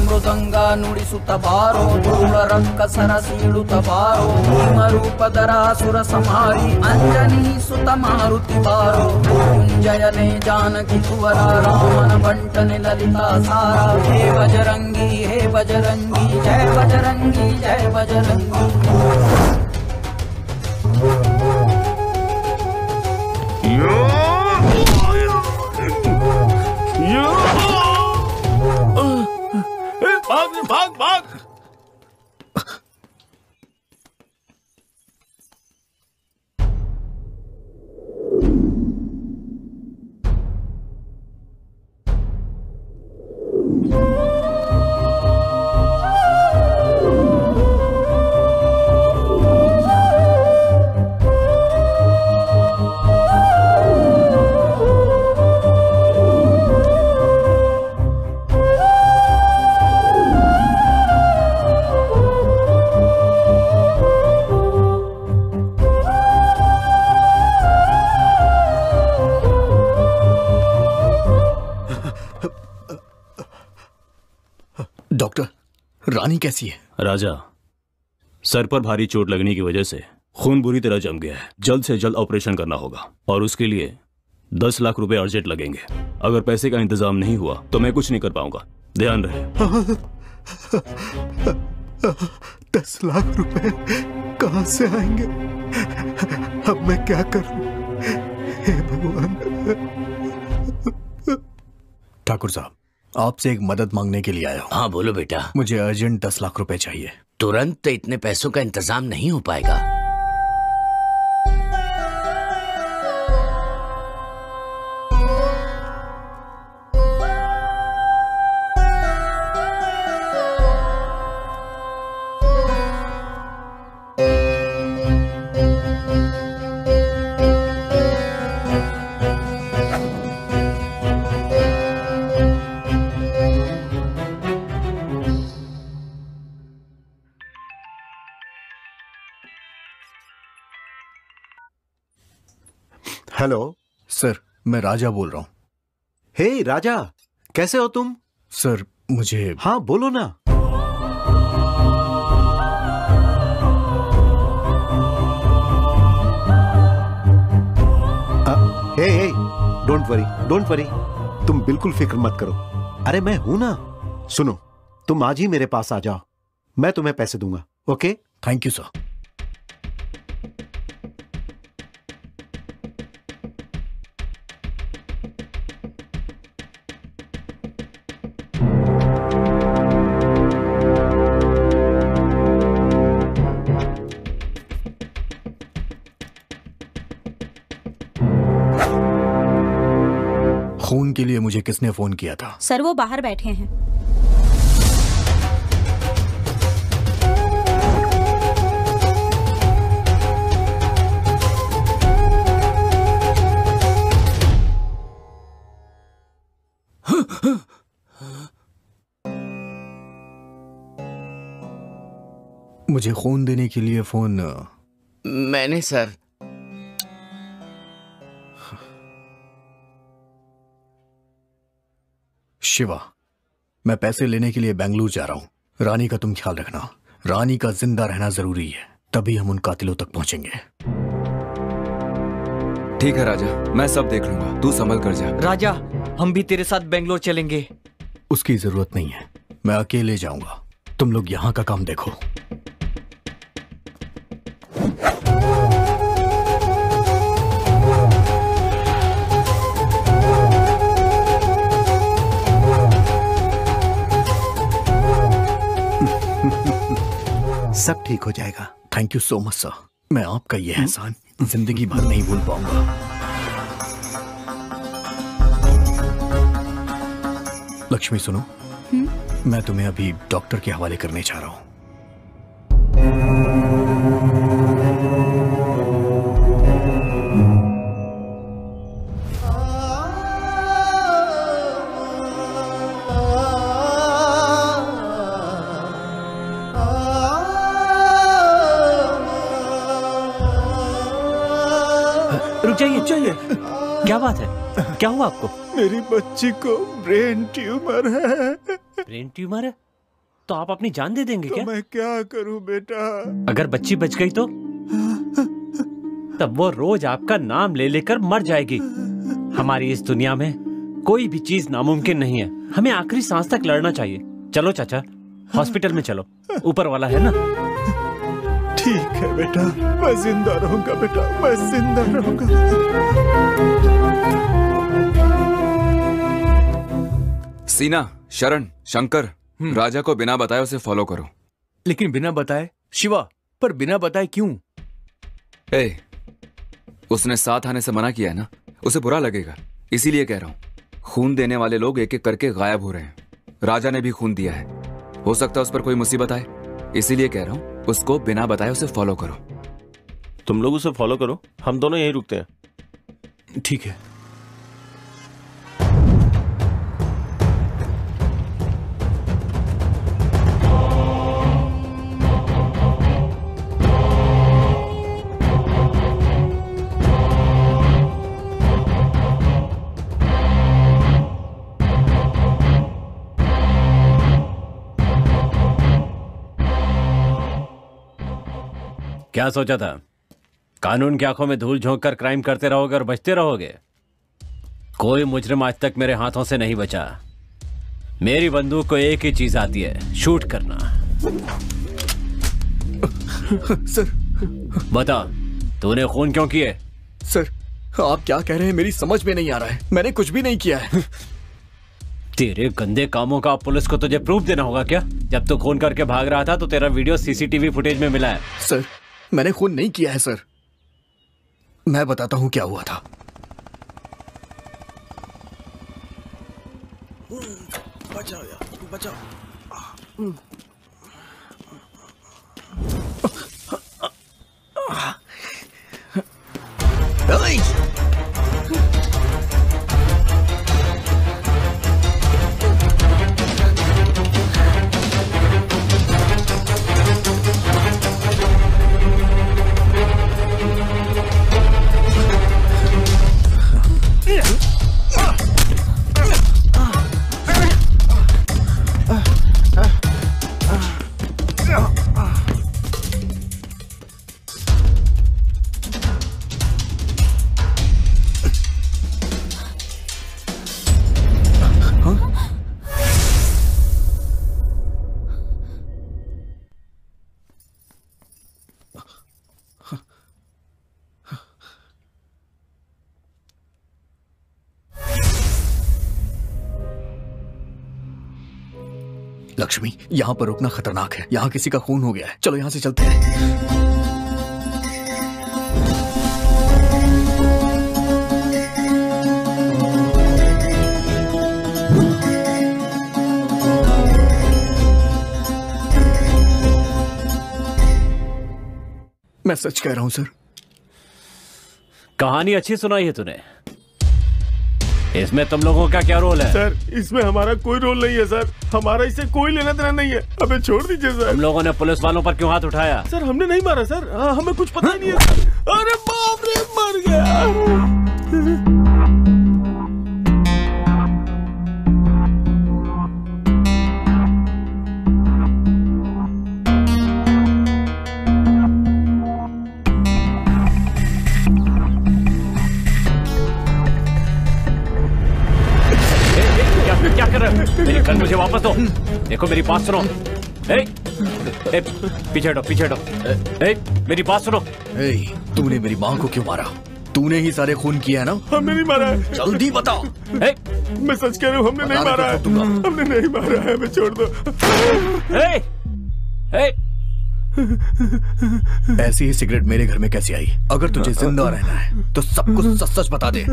मृदंगा नुडिसुत बारो धूल रक्कसर सीळुत बारो भीमरूपधरासुर संहारी अंजनी सुत मारुति बारो मृत्युंजयने जानकी कुवरा रामन बंटने ललिता सारा हे बजरंगी जय बजरंगी जय बजरंगी। भाग भाग भाग। डॉक्टर, रानी कैसी है? राजा, सर पर भारी चोट लगने की वजह से खून बुरी तरह जम गया है। जल्द से जल्द ऑपरेशन करना होगा और उसके लिए 10 लाख रुपए अर्जेंट लगेंगे। अगर पैसे का इंतजाम नहीं हुआ तो मैं कुछ नहीं कर पाऊंगा। ध्यान रहे। 10 लाख रुपए कहां से आएंगे? अब मैं क्या करूं? हे भगवान। ठाकुर साहब, आपसे एक मदद मांगने के लिए आया हूं। हाँ बोलो बेटा। मुझे अर्जेंट 10 लाख रुपए चाहिए। तुरंत इतने पैसों का इंतजाम नहीं हो पाएगा। हेलो। सर, मैं राजा बोल रहा हूँ। हे राजा, कैसे हो तुम? सर, मुझे... हाँ, बोलो ना। हे, डोंट वरी, तुम बिल्कुल फिक्र मत करो। अरे मैं हूं ना। सुनो, तुम आज ही मेरे पास आ जाओ, मैं तुम्हें पैसे दूंगा। ओके? Thank you sir. खून के लिए मुझे किसने फोन किया था? सर, वो बाहर बैठे हैं। मुझे खून देने के लिए फोन... मैंने सर। शिवा, मैं पैसे लेने के लिए बेंगलुरु जा रहा हूं। रानी का तुम ख्याल रखना। रानी का जिंदा रहना जरूरी है, तभी हम उन कातिलों तक पहुंचेंगे। ठीक है राजा, मैं सब देख लूंगा, तू संभल कर जा। राजा, हम भी तेरे साथ बेंगलोर चलेंगे। उसकी जरूरत नहीं है, मैं अकेले जाऊंगा। तुम लोग यहां का काम देखो। सब ठीक हो जाएगा। Thank you so much sir. मैं आपका ये एहसान जिंदगी भर नहीं भूल पाऊंगा। लक्ष्मी सुनो, मैं तुम्हें अभी डॉक्टर के हवाले करने जा रहा हूं। चाहिए। क्या बात है? क्या हुआ आपको? मेरी बच्ची को ब्रेन ट्यूमर है। ब्रेन ट्यूमर है? तो आप अपनी जान दे देंगे क्या? मैं क्या करूं बेटा? अगर बच्ची बच गई तो? तब वो रोज आपका नाम ले लेकर मर जाएगी। हमारी इस दुनिया में कोई भी चीज नामुमकिन नहीं है। हमें आखिरी सांस तक लड़ना चाहिए। चलो चाचा, हॉस्पिटल में चलो, ऊपर वाला है ना। ठीक है बेटा, मैं जिंदा रहूंगा बेटा, मैं जिंदा रहूंगा। सीना, शरण, शंकर, राजा को बिना बताए उसे फॉलो करो। लेकिन बिना बताए? शिवा, पर बिना बताए क्यों? उसने साथ आने से मना किया है ना, उसे बुरा लगेगा, इसीलिए कह रहा हूं। खून देने वाले लोग एक एक करके गायब हो रहे हैं। राजा ने भी खून दिया है, हो सकता है उस पर कोई मुसीबत आए, इसीलिए कह रहा हूं उसको बिना बताए उसे फॉलो करो। तुम लोग उसे फॉलो करो, हम दोनों यहीं रुकते हैं। ठीक है। क्या सोचा था? कानून की आंखों में धूल झोंक कर क्राइम करते रहोगे और बचते रहोगे? कोई मुजरिम आज तक मेरे हाथों से नहीं बचा। मेरी बंदूक को एक ही चीज आती है, शूट करना। सर, बता, तूने खून क्यों किए? सर, आप क्या कह रहे हैं मेरी समझ में नहीं आ रहा है। मैंने कुछ भी नहीं किया है। तेरे गंदे कामों का पुलिस को तुझे प्रूफ देना होगा क्या? जब तू खून करके भाग रहा था तो तेरा वीडियो सीसीटीवी फुटेज में मिला है। सर, मैंने खून नहीं किया है सर। मैं बताता हूं क्या हुआ था। बचाओ यार, बचाओ। लक्ष्मी, यहाँ पर रुकना खतरनाक है। यहाँ किसी का खून हो गया है। चलो यहाँ से चलते हैं। मैं सच कह रहा हूं सर। कहानी अच्छी सुनाई है तूने। इसमें तुम लोगों का क्या रोल है? सर, इसमें हमारा कोई रोल नहीं है सर। हमारा इससे कोई लेना देना नहीं है। हमें छोड़ दीजिए सर। तुम लोगों ने पुलिस वालों पर क्यों हाथ उठाया? सर, हमने नहीं मारा सर। हमें कुछ पता ही नहीं है सर। अरे बाप रे, मर गया। क्या कर रहे हो? मेरी गन मुझे वापस दो। देखो मेरी बात सुनो। पीछे हटो, पीछे हटो। मेरी बात सुनो। तूने मेरी माँ को क्यों मारा? तूने ही सारे खून किया है ना? हमने नहीं मारा है। जल्दी बताओ। मैं सच कह रहा हूँ, हमने नहीं मारा है। हमने नहीं मारा है। हमें छोड़ दो। ऐसी ही सिगरेट मेरे घर में कैसे आई? अगर तुझे जिंदा रहना है तो सब कुछ सच सच बता दे।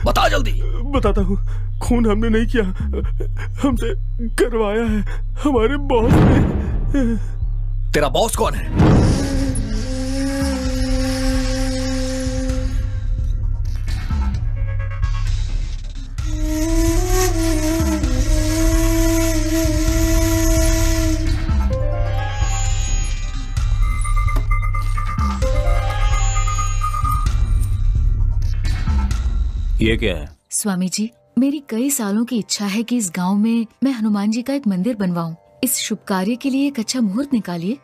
बता जल्दी। बताता हूँ। खून हमने नहीं किया, हमसे करवाया है हमारे बॉस ने। तेरा बॉस कौन है? ये क्या है? स्वामी जी, मेरी कई सालों की इच्छा है कि इस गांव में मैं हनुमान जी का एक मंदिर बनवाऊं। इस शुभ कार्य के लिए एक अच्छा मुहूर्त निकालिए।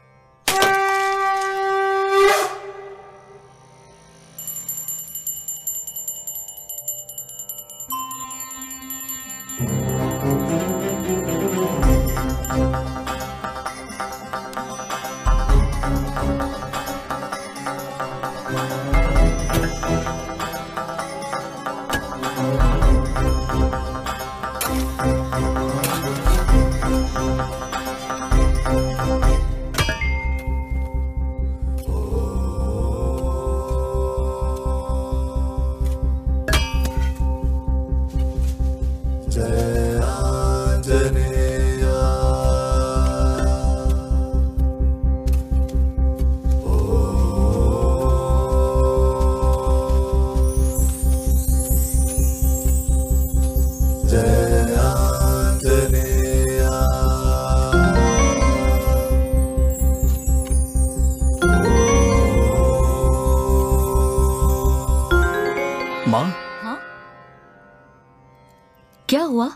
क्या हुआ?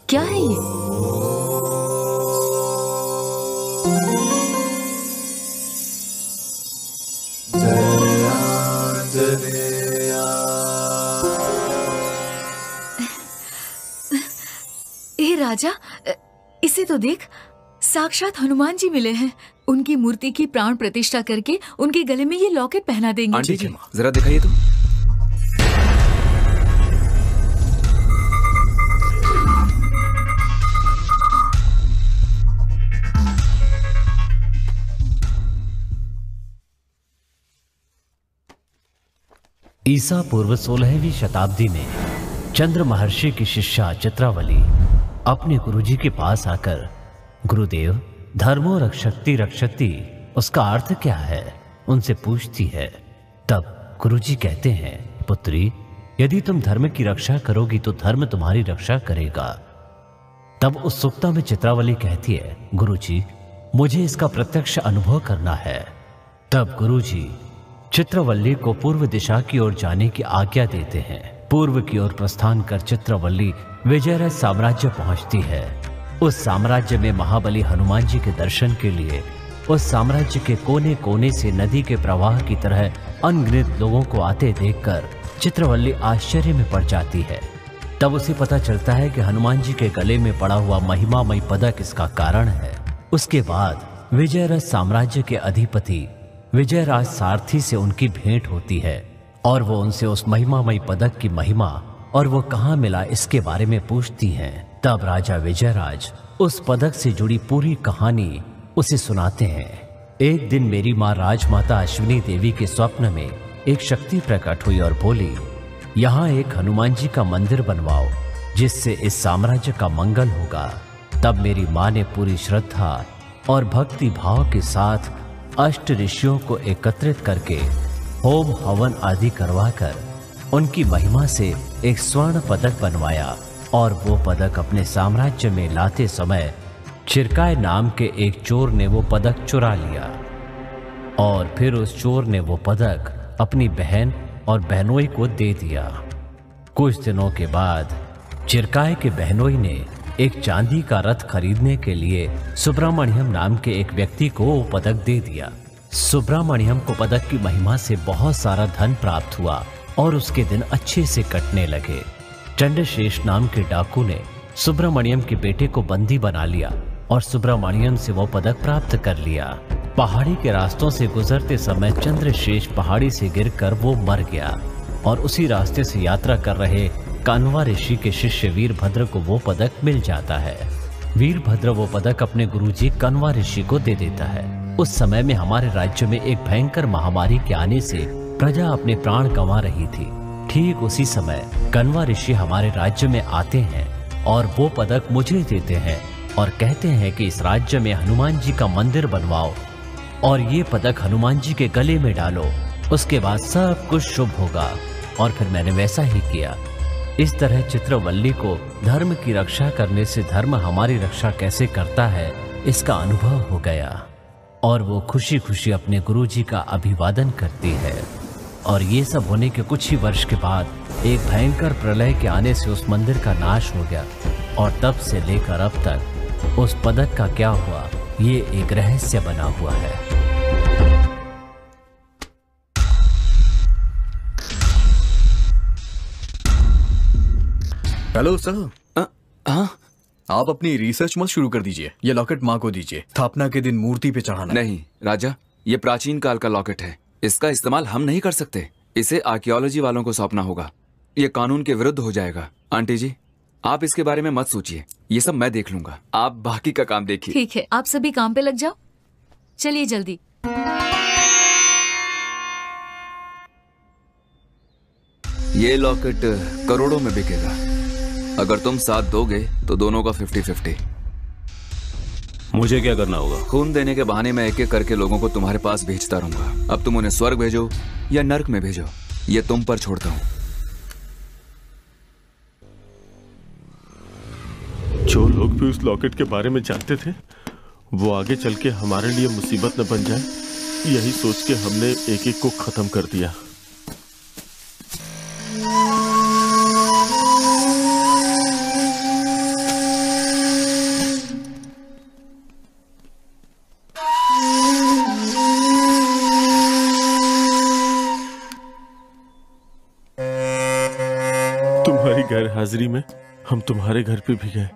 क्या है ये? ए राजा, इसे तो देख, साक्षात हनुमान जी मिले हैं। उनकी मूर्ति की प्राण प्रतिष्ठा करके उनके गले में ये लॉकेट पहना देंगे। आंटी जी, जरा दिखाइए तो। ईसा पूर्व 16वीं शताब्दी में चंद्र महर्षि की शिष्या चित्रावली अपने गुरुजी के पास आकर, गुरुदेव, धर्मो रक्षति रक्षति उसका अर्थ क्या है, उनसे पूछती है। तब गुरुजी कहते हैं, पुत्री, यदि तुम धर्म की रक्षा करोगी तो धर्म तुम्हारी रक्षा करेगा। तब उत्सुकता में चित्रावली कहती है, गुरुजी, मुझे इसका प्रत्यक्ष अनुभव करना है। तब गुरुजी चित्रवल्ली को पूर्व दिशा की ओर जाने की आज्ञा देते हैं। पूर्व की ओर प्रस्थान कर चित्रवल्ली विजयरथ साम्राज्य पहुंचती है। उस साम्राज्य में महाबली हनुमान जी के दर्शन के लिए उस साम्राज्य के कोने कोने से नदी के प्रवाह की तरह अनगिनत लोगों को आते देखकर चित्रवल्ली आश्चर्य में पड़ जाती है। तब उसे पता चलता है कि हनुमान जी के गले में पड़ा हुआ महिमामय पदक इसका कारण है। उसके बाद विजयरथ साम्राज्य के अधिपति विजयराज सारथी से उनकी भेंट होती है और वो उनसे उस महिमामय पदक की महिमा और वो कहाँ मिला इसके बारे में पूछती हैं। तब राजा विजयराज उस पदक से जुड़ी पूरी कहानी उसे सुनाते हैं। एक दिन मेरी माँ राजमाता अश्विनी देवी के स्वप्न में एक शक्ति प्रकट हुई और बोली, यहाँ एक हनुमान जी का मंदिर बनवाओ जिससे इस साम्राज्य का मंगल होगा। तब मेरी माँ ने पूरी श्रद्धा और भक्ति भाव के साथ अष्ट ऋषियों को एकत्रित करके होम हवन आदि करवाकर उनकी महिमा से एक स्वर्ण पदक बनवाया और वो पदक अपने साम्राज्य में लाते समय चिरकाय नाम के एक चोर ने वो पदक चुरा लिया और फिर उस चोर ने वो पदक अपनी बहन और बहनोई को दे दिया। कुछ दिनों के बाद चिरकाय के बहनोई ने एक चांदी का रथ खरीदने के लिए सुब्रमण्यम नाम के एक व्यक्ति को वो पदक दे दिया। सुब्रमण्यम को पदक की महिमा से बहुत सारा धन प्राप्त हुआ और उसके दिन अच्छे से कटने लगे। चंद्रशेष नाम के डाकू ने सुब्रमण्यम के बेटे को बंदी बना लिया और सुब्रमण्यम से वो पदक प्राप्त कर लिया। पहाड़ी के रास्तों से गुजरते समय चंद्रशेष पहाड़ी से गिरकर वो मर गया और उसी रास्ते से यात्रा कर रहे कान्वा ऋषि के शिष्य वीरभद्र को वो पदक मिल जाता है। वीरभद्र वो पदक अपने गुरुजी कन्वा ऋषि को दे देता है। उस समय में हमारे राज्य में एक भयंकर महामारी के आने से प्रजा अपने प्राण गंवा रही थी। ठीक उसी समय कन्वा ऋषि हमारे राज्य में आते हैं और वो पदक मुझे देते हैं और कहते हैं कि इस राज्य में हनुमान जी का मंदिर बनवाओ और ये पदक हनुमान जी के गले में डालो, उसके बाद सब कुछ शुभ होगा। और फिर मैंने वैसा ही किया। इस तरह चित्रवल्ली को धर्म की रक्षा करने से धर्म हमारी रक्षा कैसे करता है इसका अनुभव हो गया और वो खुशी खुशी अपने गुरुजी का अभिवादन करती है। और ये सब होने के कुछ ही वर्ष के बाद एक भयंकर प्रलय के आने से उस मंदिर का नाश हो गया और तब से लेकर अब तक उस पदक का क्या हुआ ये एक रहस्य बना हुआ है। Hello sir. आप अपनी रिसर्च मत शुरू कर दीजिए, ये लॉकेट माँ को दीजिए, स्थापना के दिन मूर्ति पे चढ़ाना। नहीं राजा, ये प्राचीन काल का लॉकेट है, इसका इस्तेमाल हम नहीं कर सकते। इसे आर्कियोलॉजी वालों को सौंपना होगा, ये कानून के विरुद्ध हो जाएगा। आंटी जी आप इसके बारे में मत सोचिए, ये सब मैं देख लूंगा, आप बाकी का काम देखिए। ठीक है, आप सभी काम पे लग जाओ, चलिए जल्दी। ये लॉकेट करोड़ों में बिकेगा, अगर तुम साथ दोगे तो दोनों का 50-50। मुझे क्या करना होगा? खून देने के बहाने मैं एक एक करके लोगों को तुम्हारे पास भेजता रहूंगा। अब तुम उन्हें स्वर्ग भेजो या नर्क में भेजो, ये तुम पर छोड़ता हूँ। जो लोग भी उस लॉकेट के बारे में जानते थे वो आगे चल के हमारे लिए मुसीबत न बन जाए, यही सोच के हमने एक एक को खत्म कर दिया। तुम्हारी गैर हाजिरी में हम तुम्हारे घर पे भी गए।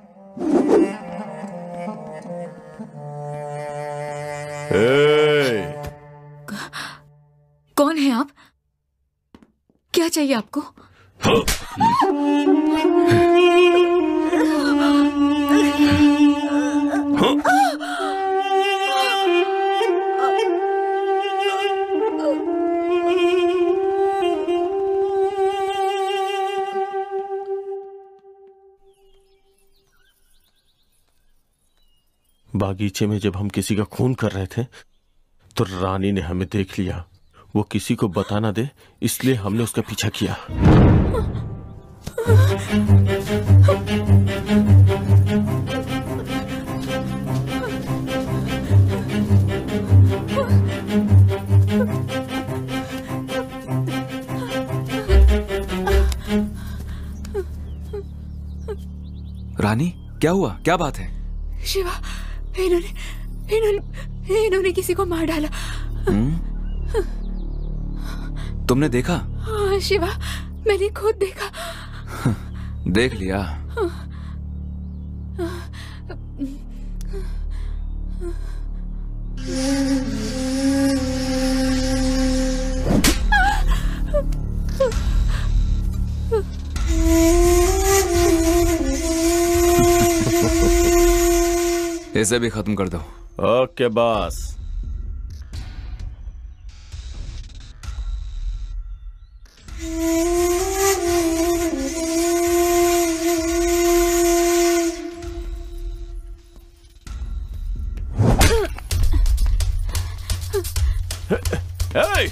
कौन है आप? क्या चाहिए आपको? बागीचे में जब हम किसी का खून कर रहे थे तो रानी ने हमें देख लिया। वो किसी को बता ना दे इसलिए हमने उसका पीछा किया। रानी क्या हुआ, क्या बात है? शिवा, इन्होंने किसी को मार डाला। तुमने देखा? हाँ शिवा, मैंने खुद देखा। देख लिया। इसे भी खत्म कर दो। Okay boss. Hey!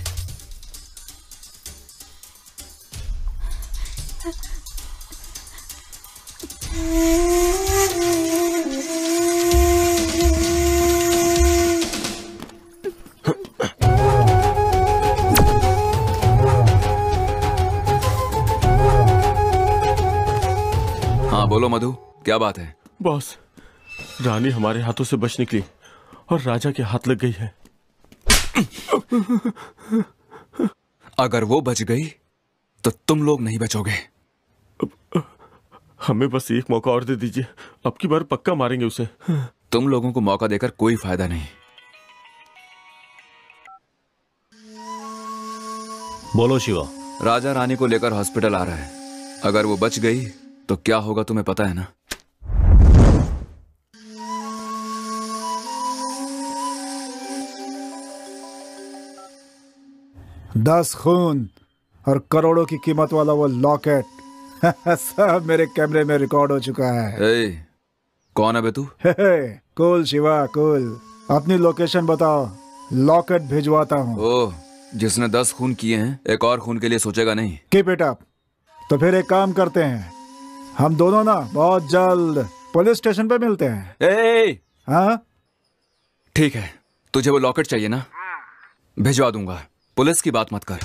हाँ बोलो मधु, क्या बात है? बॉस, रानी हमारे हाथों से बच निकली और राजा के हाथ लग गई है। अगर वो बच गई तो तुम लोग नहीं बचोगे। हमें बस एक मौका और दे दीजिए, अब की बार पक्का मारेंगे उसे। तुम लोगों को मौका देकर कोई फायदा नहीं। बोलो शिवा। राजा रानी को लेकर हॉस्पिटल आ रहा है। अगर वो बच गई तो क्या होगा तुम्हें पता है ना? दस खून और करोड़ों की कीमत वाला वो लॉकेट सब मेरे कैमरे में रिकॉर्ड हो चुका है। कौन है बे तू? कूल शिवा कूल, अपनी लोकेशन बताओ, लॉकेट भिजवाता हूँ। ओह, जिसने 10 खून किए हैं एक और खून के लिए सोचेगा नहीं। Keep it up. तो फिर एक काम करते हैं, हम दोनों ना बहुत जल्द पुलिस स्टेशन पे मिलते हैं। हाँ ठीक है, तुझे वो लॉकेट चाहिए ना? भिजवा दूंगा, पुलिस की बात मत कर।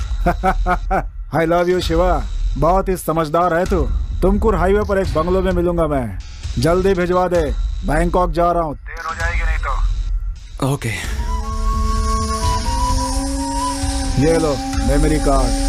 आई लव यू शिवा, बहुत ही समझदार है तू। तुमकुर हाईवे पर एक बंगलो में मिलूंगा मैं, जल्दी भिजवा दे, बैंकॉक जा रहा हूँ, देर हो जाएगी नहीं तो। ओके। ये लो मेमोरी कार्ड।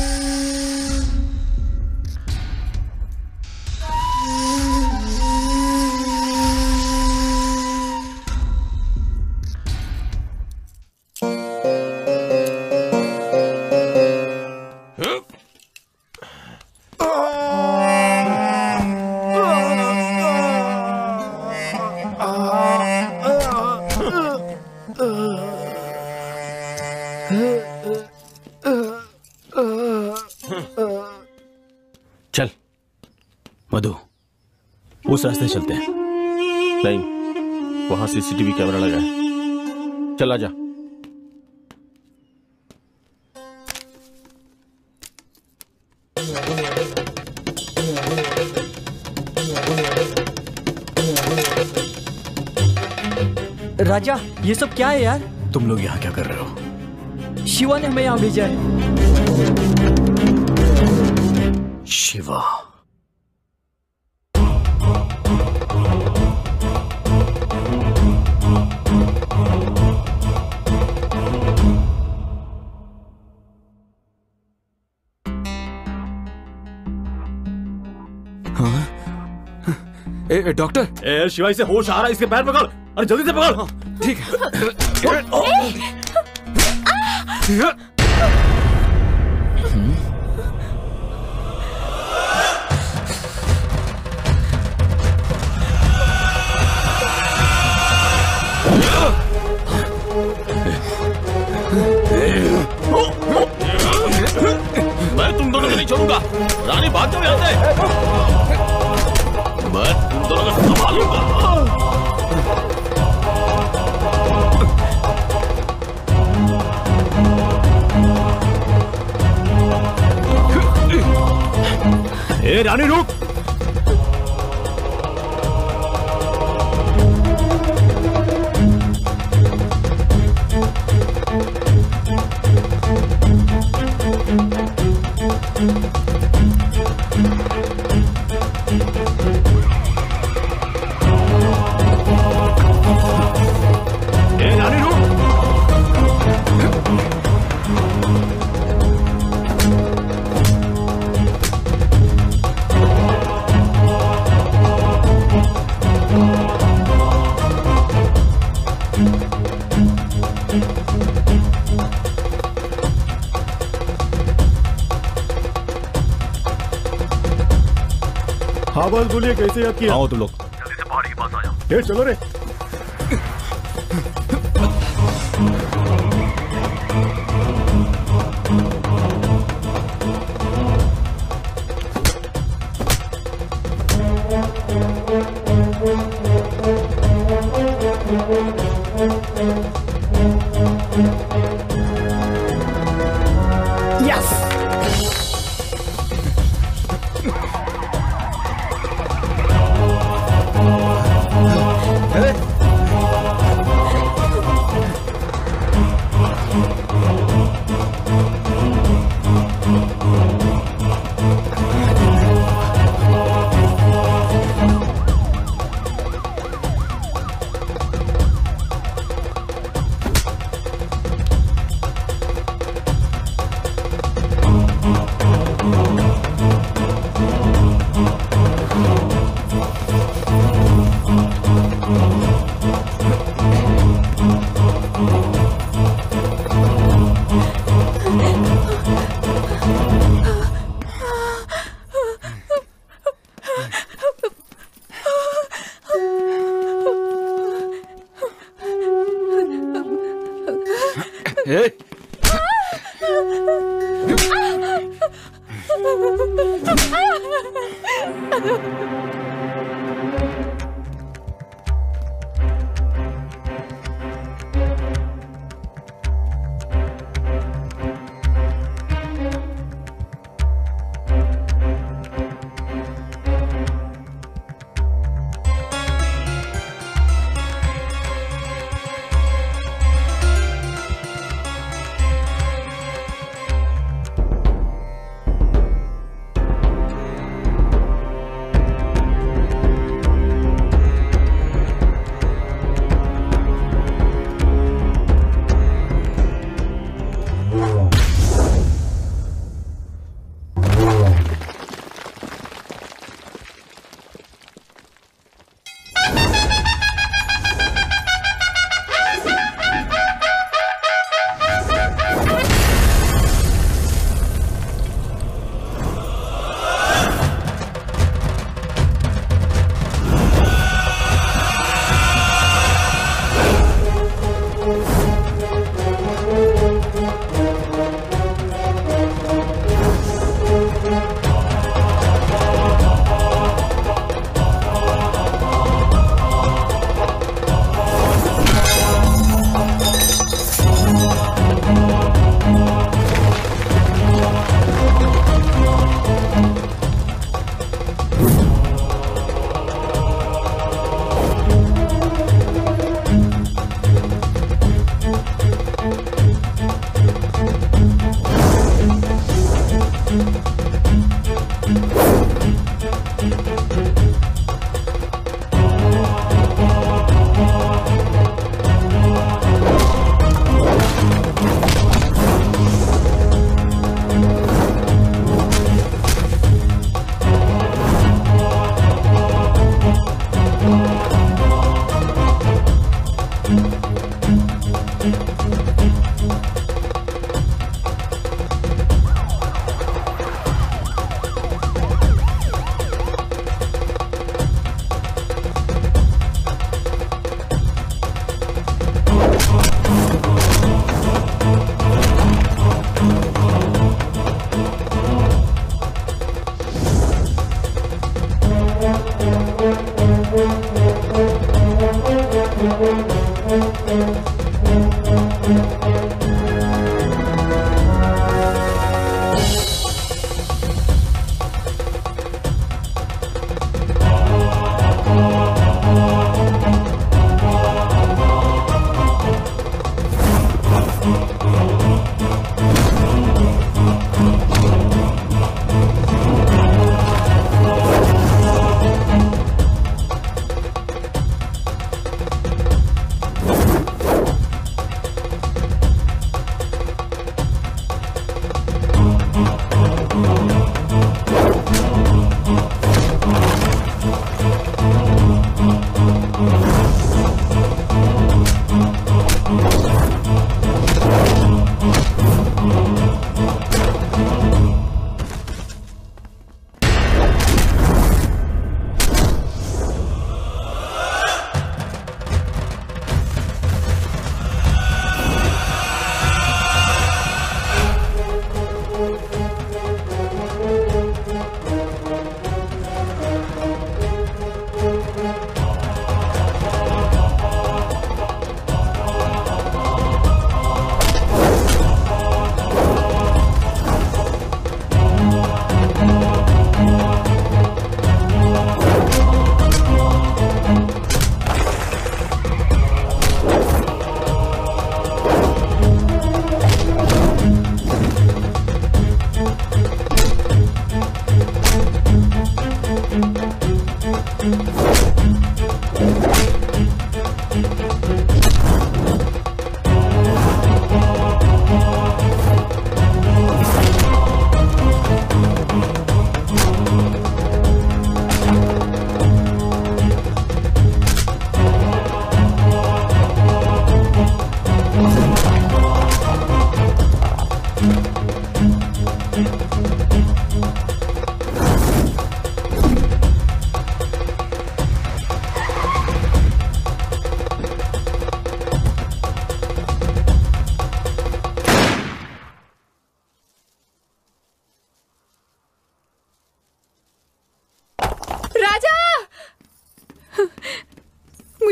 चल मधु, उस रास्ते चलते हैं। नहीं, वहां सीसीटीवी कैमरा लगा है। चल आजा। राजा, ये सब क्या है यार? तुम लोग यहाँ क्या कर रहे हो? शिवा ने हमें यहाँ भेजा है। शिवा? डॉक्टर, शिवाई से होश आ रहा है, इसके पैर पकड़। अरे जल्दी से पकड़। ठीक है। मैं तुम दोनों को नहीं छोड़ूंगा। रानी भाग जाओ यहाँ से। मैं तुम दोनों को संभालूंगा। ए रानी रुक। हाँ बस बोलिए, कैसे याद किया? आओ तुम लोग। जल्दी से पहाड़ी के पास आ जाओ। चलो रे।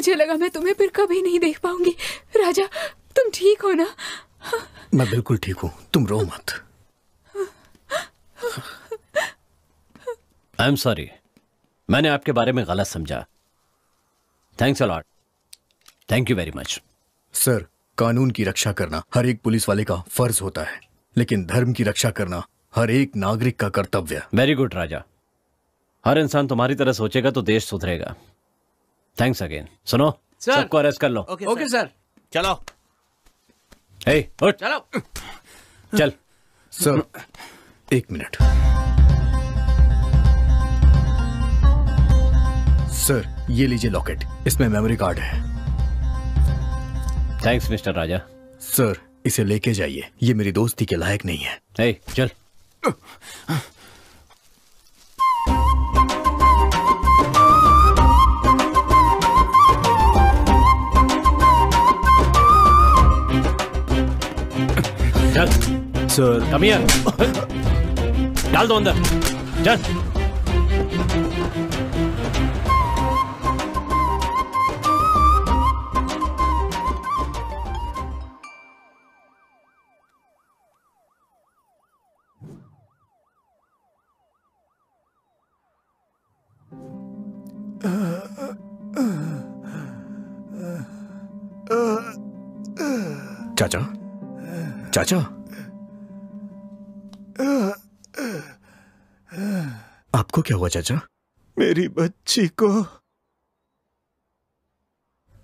मुझे लगा मैं तुम्हें फिर कभी नहीं देख पाऊंगी। राजा, तुम ठीक हो ना? मैं बिल्कुल ठीक हूँ, तुम रो मत। आई एम सॉरी, मैंने आपके बारे में गलत समझा। Thanks a lot, thank you very much. Sir, कानून की रक्षा करना हर एक पुलिस वाले का फर्ज होता है, लेकिन धर्म की रक्षा करना हर एक नागरिक का कर्तव्य। वेरी गुड राजा, हर इंसान तुम्हारी तरह सोचेगा तो देश सुधरेगा। Thanks again. सुनो, सबको अरेस्ट कर लो। Okay sir. चलो। हे, उठ। चलो। चल। सर, एक मिनट। सर, ये लीजिए लॉकेट, इसमें मेमोरी कार्ड है। थैंक्स मिस्टर राजा। सर, इसे लेके जाइए, ये मेरी दोस्ती के लायक नहीं है। हे, चल। चल। Sir, come here. डाल दो अंदर। चल। चाचा, चाचा, आपको क्या हुआ चाचा? मेरी बच्ची को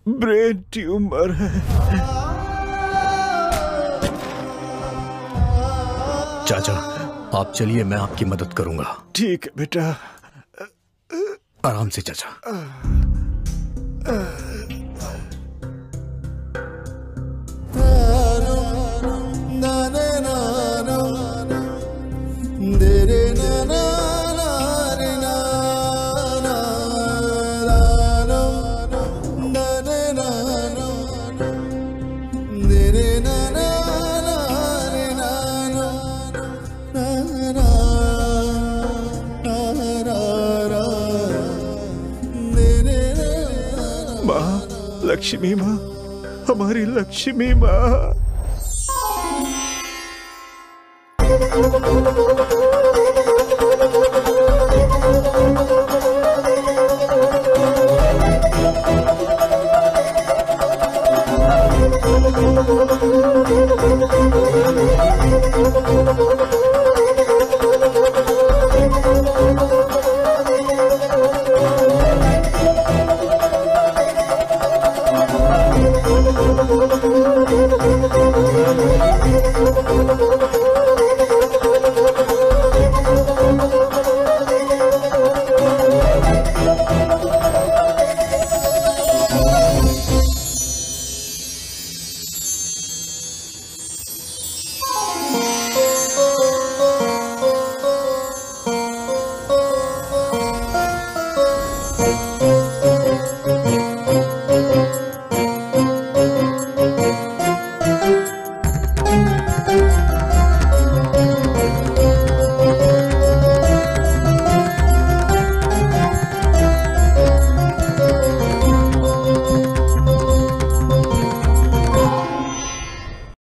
ब्रेन ट्यूमर है। चाचा, आप चलिए, मैं आपकी मदद करूंगा। ठीक है बेटा। आराम से चाचा। लक्ष्मी माँ, हमारी लक्ष्मी माँ।